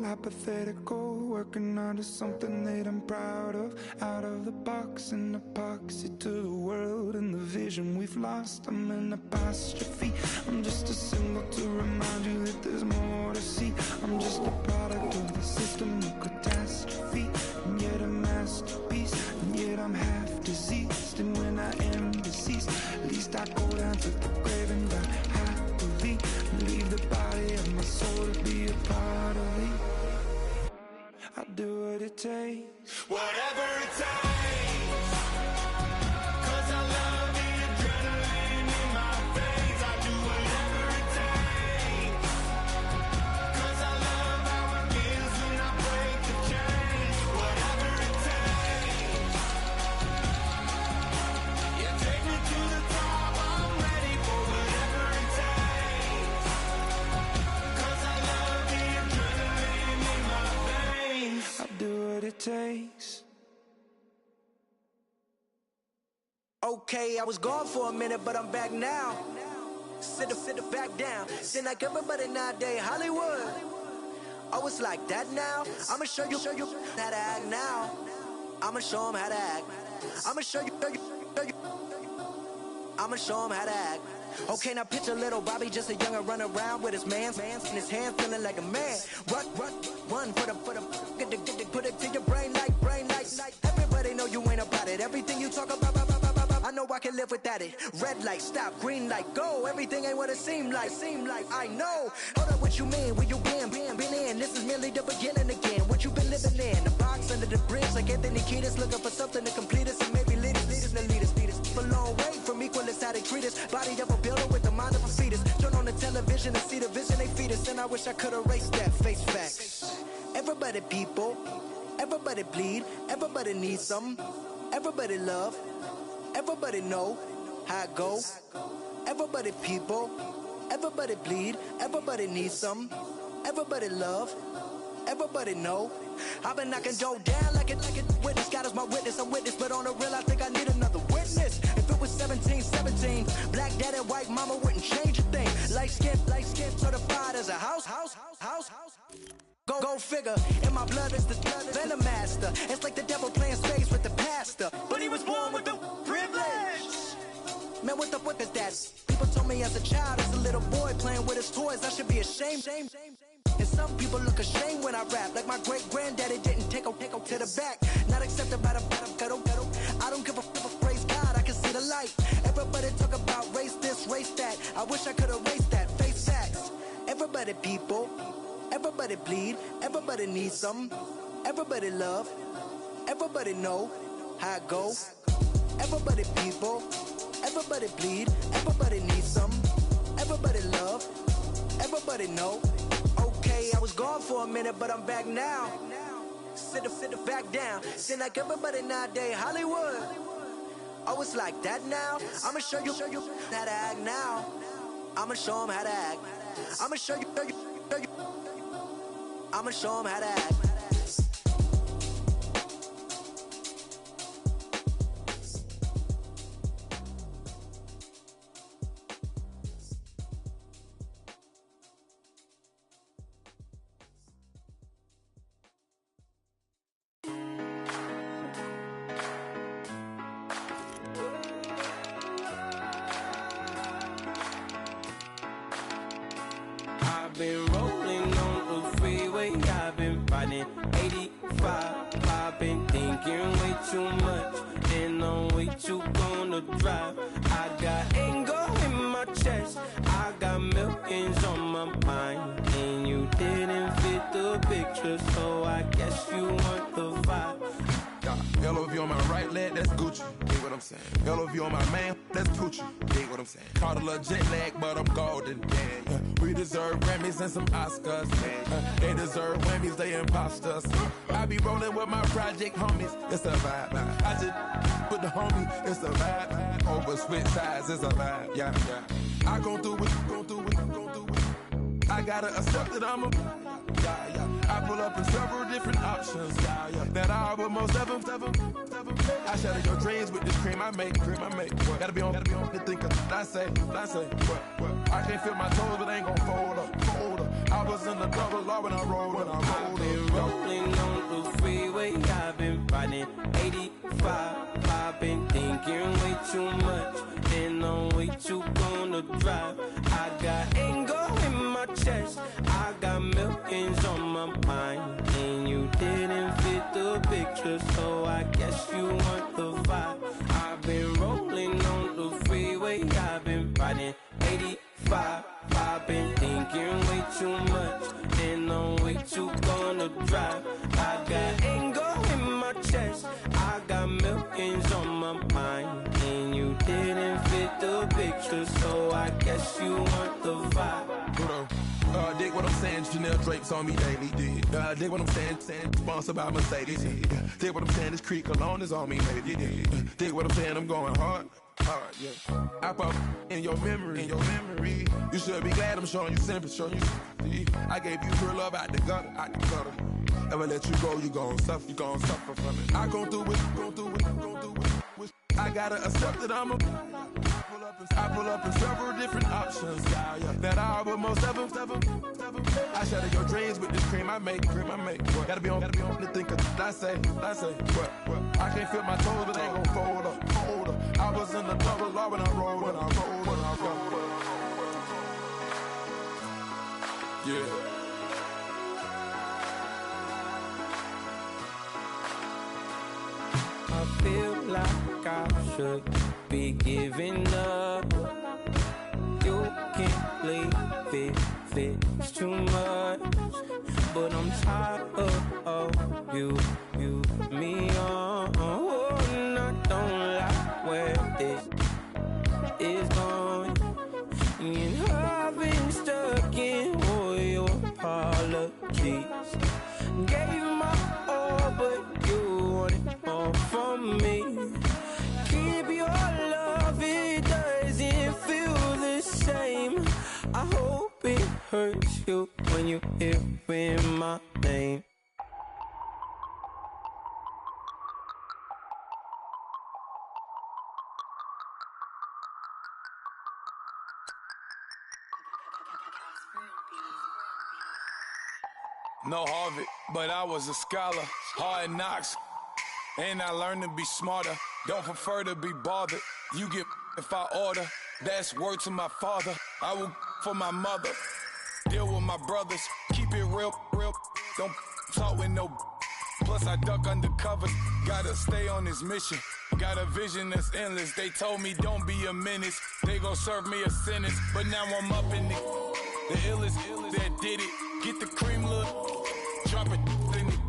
hypothetical, working onto something that I'm proud of. Out of the box, an epoxy to the world and the vision we've lost. I'm an apostrophe, I'm just a symbol to remind you that there's more to see. I'm just a product of the system of catastrophe, and yet a masterpiece, and yet I'm half diseased. And when I am deceased, at least I go down to the grave and die happily, and leave the body of my soul to be a part of me. I'll do what it takes, whatever it takes, 'cause I love the adrenaline in my veins. I do whatever it takes, 'cause I love how it feels when I break the chains. Whatever it takes, yeah, take me to the top, I'm ready for whatever it takes, 'cause I love the adrenaline in my veins. I'll do what it takes. Okay, I was gone for a minute, but I'm back now. Sit back down. Seem like everybody nowadays, Hollywood. Oh, it's like that now? I'ma show you how to act now. I'ma show 'em how to act. I'ma show you. I'ma show 'em how to act. Okay, now picture little Bobby, just a youngin' run around with his man's in his hand, feeling like a man. Run for the put it to your brain like. Everybody know you ain't about it. Everything you talk about, I know I can live without it. Red light, stop, green light, go. Everything ain't what it seemed like. I know. Hold up, what you mean? Where you been in? This is merely the beginning again. What you been living in? The box under the bridge, like Anthony Kiedis, looking for something to complete us and maybe lead us. For long way from equal is how they treat us. Body of a builder with the mind of a fetus. Turn on the television and see the vision they feed us, and I wish I could erase that. Face facts. Everybody people, everybody bleed, everybody needs some, everybody love, everybody know how it go. Everybody people, everybody bleed, everybody needs some, everybody love, everybody know. I've been knocking dough down like a witness. God is my witness, I'm witness, but on the real I think I need another witness. If it was 17, black dad and white mama wouldn't change a thing. Light skin certified as a house. Go figure, in my blood is the venom master. It's like the devil playing space with the pastor, but he was born with the privilege. Man, what the fuck is that? People told me as a child, as a little boy playing with his toys, I should be ashamed. And some people look ashamed when I rap, like my great granddaddy didn't take to the back. Not accepted by the ghetto. I don't give a praise God, I can see the light. Everybody talk about race this, race that. I wish I could erase that. Face facts. Everybody people, everybody bleed, everybody needs some, everybody love, everybody know how it go. Everybody people, everybody bleed, everybody needs some, everybody love, everybody know. Okay, I was gone for a minute, but I'm back now. Sit back down. Seem like everybody nowadays, Hollywood. Oh, it's like that now? I'ma show you how to act now. I'ma show 'em how to act. I'ma show you. I'ma show 'em how to act. I've been rolling on the freeway, I've been riding 85. I've been thinking way too much, and I'm way too gonna drive. I got anger in my chest, I got millions on my mind, and you didn't fit the picture, so I guess you want the vibe. Yellow if you on my right leg, that's Gucci. Dig what I'm saying? Yellow if you on my man, that's Gucci. Dig what I'm saying? Caught a little jet lag, but I'm golden. Yeah. We deserve Grammys and some Oscars. They deserve Whammies, they imposters. I be rolling with my project homies, it's a vibe. I just put the homie, it's a vibe. Over switch sides, it's a vibe. Yeah. I gon' do it, I gotta accept that I'm a. I pull up in several different options, yeah. That I would most ever. I shatter your dreams with this cream I make. What? Gotta be on the thinker. I say, what? I can't feel my toes, but ain't gon' fold up. I was in the double law when I rolled. I've been rolling on the freeway. I've been riding 85. I've been thinking way too much, and I'm way too gonna drive. I got anger in my chest. I got millions on my mind, and you didn't fit the picture, so I guess you want the vibe. I've been rolling on the freeway. I've been riding 85. I've been thinking way too much, and I'm way too gonna drive. I got anger in my chest. I got millions on my mind, and you didn't fit the picture, so I guess you want the vibe. Dig what I'm saying, Chanel drapes on me daily. Dig what I'm saying, sponsored by Mercedes. Dig what I'm saying, this Creek Cologne is on me, baby. Dig what I'm saying, I'm going hard, yeah. I pop in your memory. You should be glad I'm showing you sympathy. I gave you real love out the gutter. Ever let you go, you gon' suffer from it. I gon' do it. I gotta accept that I'm a. I pull up in several different options, yeah. That I would most ever. I shatter your dreams with this cream I make. What? Gotta be on the thinker. I say, what? I can't feel my toes, but ain't gon' fold up. I was in the double law when I rolled. Yeah. I feel like I should be giving up. You can't leave it's too much. But I'm tired of you, me on. And I don't like where this is going. And I've been stuck in all your apologies. Gave my all, but you wanted more from me. Keep your love, it doesn't feel the same. I hope it hurts you when you hear my name. No Harvard, but I was a scholar. Hard knocks, and I learned to be smarter. Don't prefer to be bothered. You get if I order. That's word to my father. I will for my mother. Deal with my brothers. Keep it real. Don't talk with no. Plus I duck undercover. Gotta stay on this mission. Got a vision that's endless. They told me don't be a menace. They gon' serve me a sentence. But now I'm up in the illest that did it. Get the cream look. Drop it in it.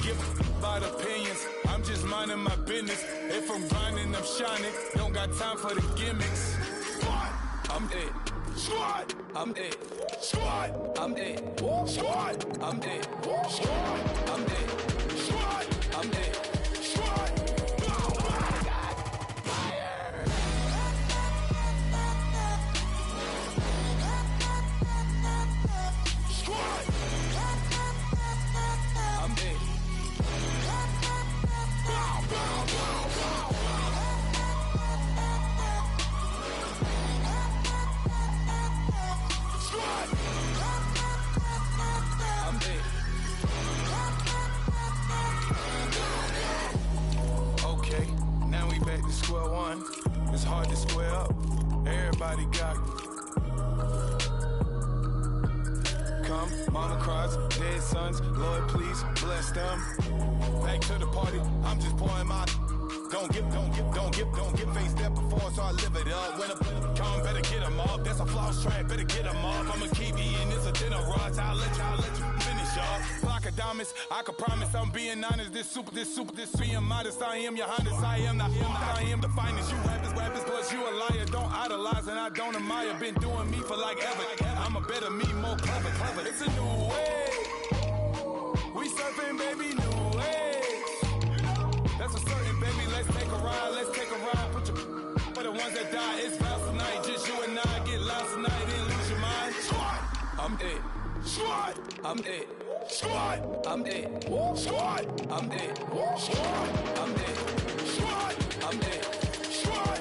Give about opinions. I'm just minding my business. If I'm grinding, I'm shining. Don't got time for the gimmicks. Squad, I'm dead. Squad, I'm dead. Squad, I'm dead. Squad, I'm dead. Squad, I'm dead. Squad, I'm dead. Squad. Oh my God. Fire. Squad. I'm dead. Okay, now we back to square one. It's hard to square up. Everybody got come, mama cries, dead sons. Lord, please bless them. Back to the party. I'm just pouring my. Don't give face that before, so I live it up. When I come, better get them up. That's a floss track, better get them up. I'ma keep eating this a dinner rush. I'll let you finish up. Flock of diamonds, I can promise I'm being honest. This being modest. I am your highness, I am not him. I am the finest. You rappers, plus you a liar. Don't idolize and I don't admire. Been doing me for like ever. I'm a better me, more clever. It's a new way. We surfing, baby, new way. That's a certain, baby. Let's take a ride. Put your for the ones that die. It's vows tonight. Just you and I get lost tonight. Didn't lose your mind. Squad, I'm dead. Squad, I'm dead. Squad, I'm dead. Squad, I'm dead. Squad, I'm dead. Squad, I'm dead. Squad,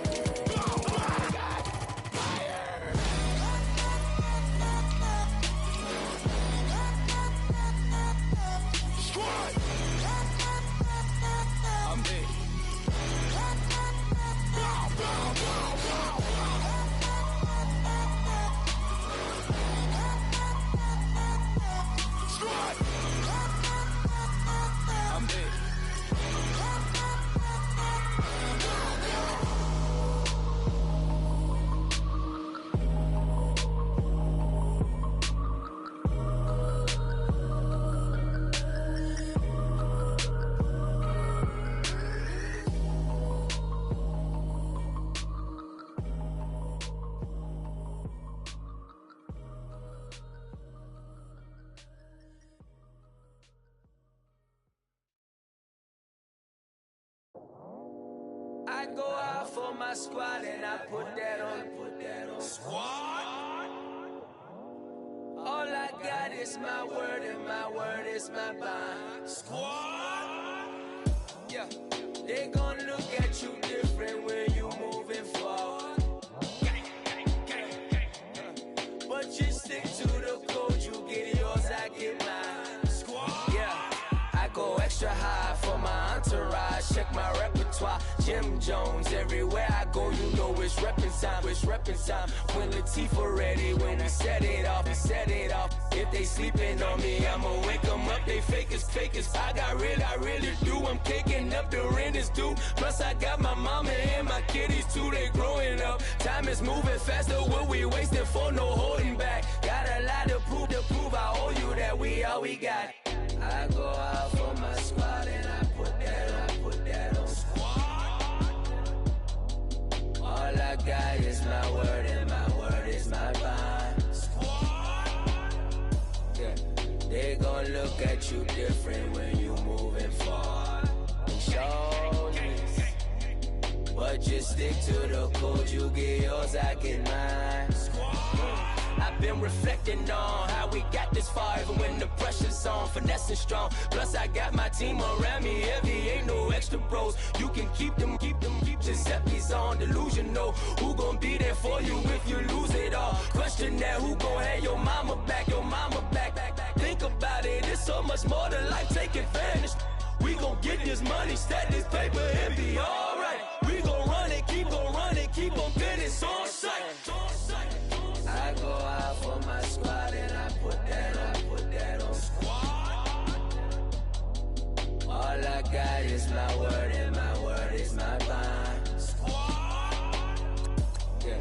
I go out for my squad and I put that on squad. All I got is my word and my word is my bond. Squad. Yeah, they gon' look at you different when you moving forward. But you stick to the code, you get yours, I get mine. Squad. Yeah, I go extra high for my entourage. Check my repertoire. Jim Jones, everywhere I go, you know it's reppin' time, it's reppin' time. When Latifah ready, when we set it off, we set it off. If they sleeping on me, I'ma wake them up, they fake as. I really do, I'm kicking up, the rent is due. Plus I got my mama and my kiddies too, they growing up. Time is moving faster, what we wasting for, no holding back. Got a lot to prove, I owe you that we all we got. I go out for my squad and I put that on squad. All I got is my word and my word is my bond. Squad. Yeah, they gon' look at you different when you moving forward. Show this, but just stick to the code. You get yours, I get mine. I've been reflecting on how we got this far, even when the pressure's on, finessing strong. Plus I got my team around me heavy, ain't no extra bros. You can keep them. Giuseppe's on delusional. Who gon' be there for you if you lose it all? Question that, who gon' have your mama back? Think about it, it's so much more to life, take advantage. We gon' get this money, stack this paper, and be alright. We gon' run it, keep on business on sight. I go out for my squad and I put that on squad. All I got is my word and my word is my bond. Squad. Yeah,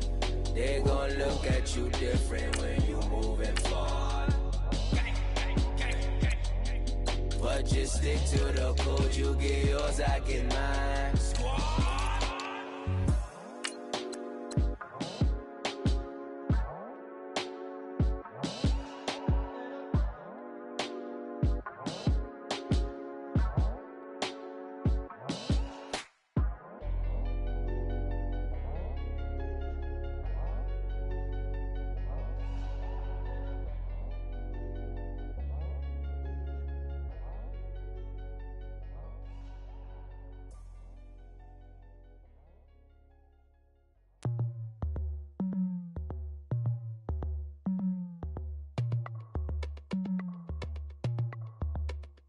they gon' look at you different when you moving forward. But just stick to the code, you get yours, I get mine. Squad.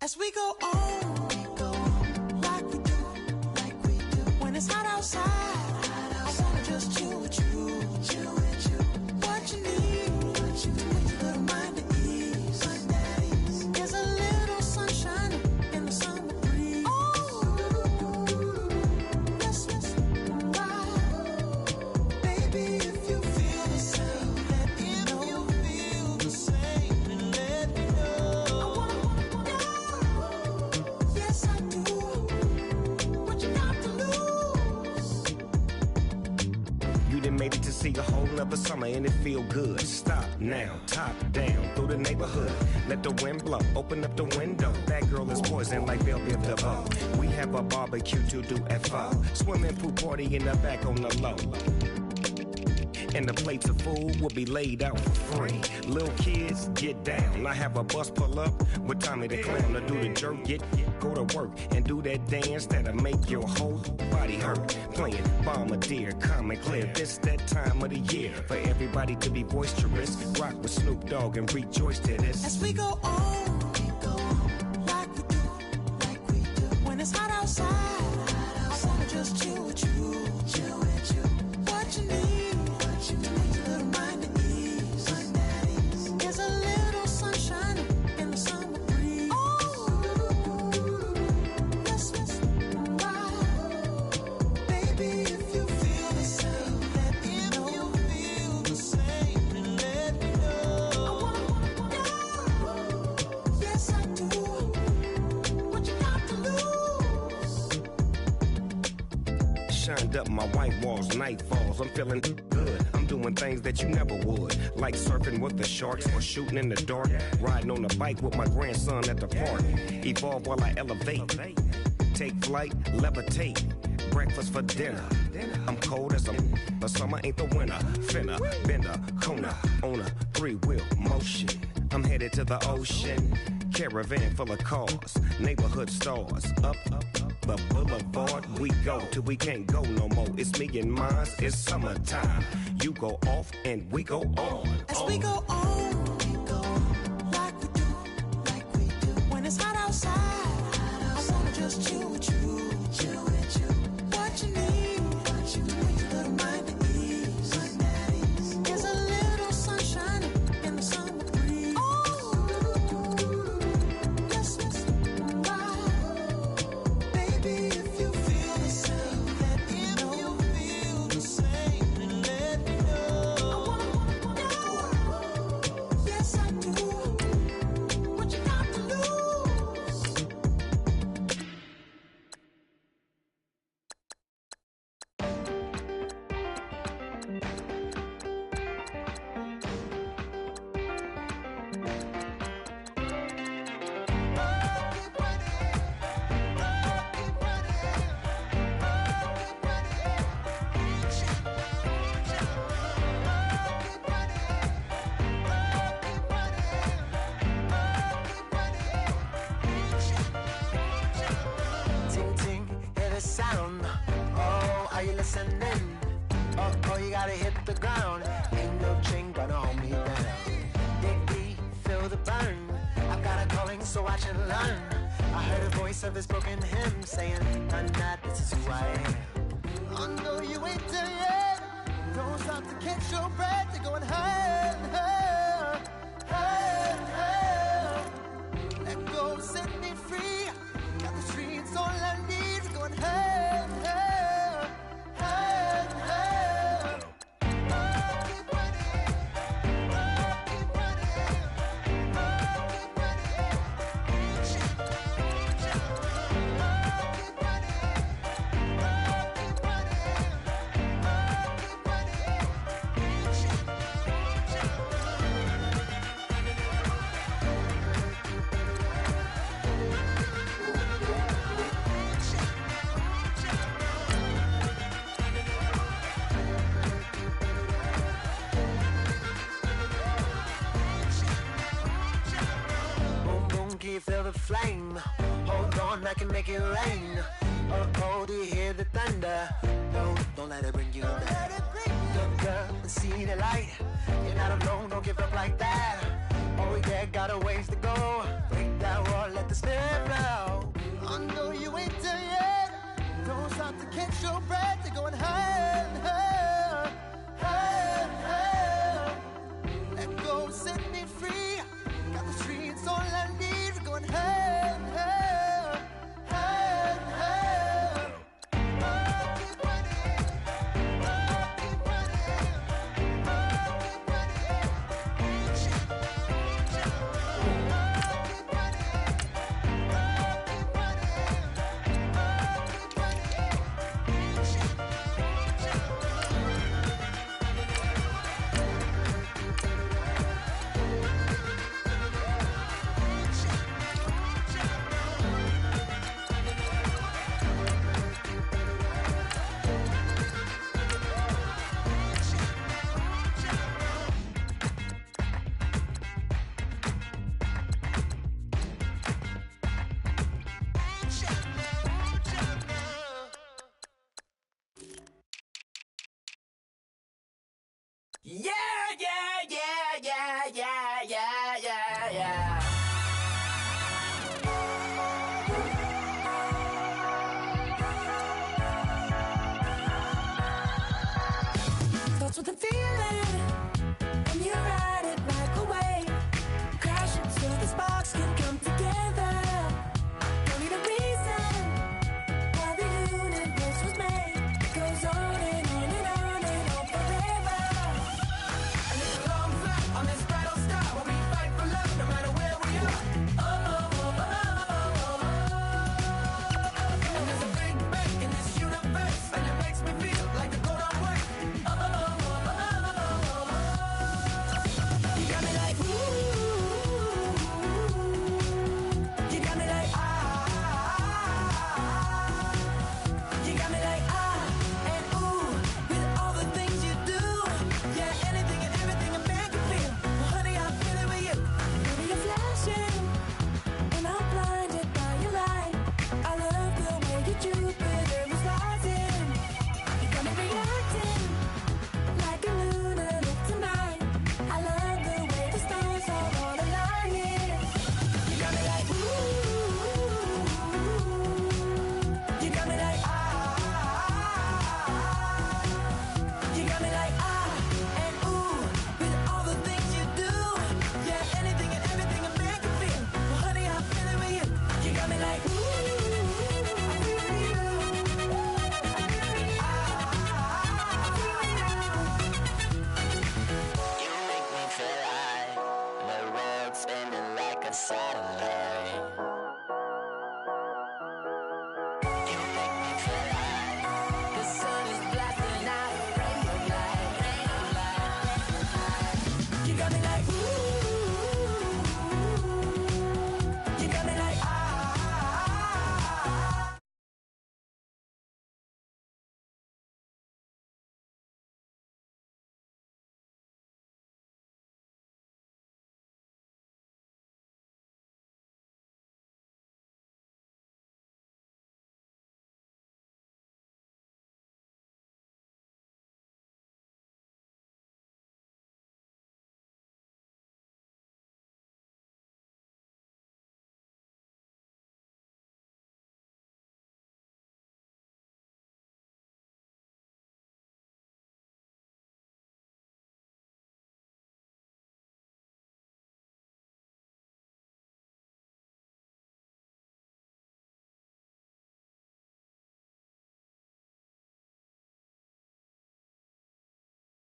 As we go on, like we do. When it's hot outside, I wanna just chill with you. What you need, put your little mind at ease. There's a little sunshine in the summer breeze. Yes, right. Baby, if you feel the same, let me know. If you feel the same, then let me know. Yes, I do. What you got to lose? You done made it to see a whole nother summer and it feel good. Stop now, top down through the neighborhood. Let the wind blow, open up the window. That girl is poison like Belleville DeVoe. We have a barbecue to do FO. Swimming pool party in the back on the low. and the plates of food will be laid out for free. Little kids, get down. I have a bus pull up with Tommy the Clown to do the jerk. Go to work and do that dance that'll make your whole body hurt. Playing Bombardier, calm and clear. This that time of the year for everybody to be boisterous. Rock with Snoop Dogg and rejoice to this. As we go on, like we do, when it's hot outside, I wanna just chill with you, What you need, a little mind at ease. There's a little sunshine in the summer breeze. Yes, baby, if you feel the same, let me know. If you feel the same, let me know. I wanna go. Yes, I do. What you got to lose? Shined up my white walls, night falls. I'm feeling good. I'm doing things that you never would, like surfing with the sharks or shooting in the dark. Riding on a bike with my grandson at the park. Evolve while I elevate. Take flight, levitate. Breakfast for dinner. I'm cold as but summer ain't the winter. Finna, bender, Kona, on a 3-wheel motion. I'm headed to the ocean. Caravan full of cars, neighborhood stars. Up the boulevard we go till we can't go no more. It's me and mine, it's summertime. You go off and we go on. As we go on, like we do, when it's hot outside, I wanna just chill with you, What you need, a little mind at ease. There's a little sunshine in the summer breeze. Yes, baby, if you feel the same, let me know. If you feel the same, let me know. I wanna go. Yes, I do. What you got to lose? Ting ting, hear the sound. Oh, are you listening? Oh, you gotta hit the ground. Ain't no chain gonna hold me down. Dig deep, feel the burn. I've got a calling, so watch and learn. I heard a voice of this broken hymn saying, "None that this is who I am." I know you ain't there yet. Don't stop to catch your breath. You're going higher and higher, higher and higher. Let go, set me free. Got the streets all I need. We're going higher and higher, higher and higher. Keep running, keep running, keep Feel the flame. Hold on, I can make it rain. Oh, do you hear the thunder? No, don't let it bring you down. Look up and see the light. You're not alone, don't give up like that. Oh yeah, got a ways to go. Break that wall, let the spirit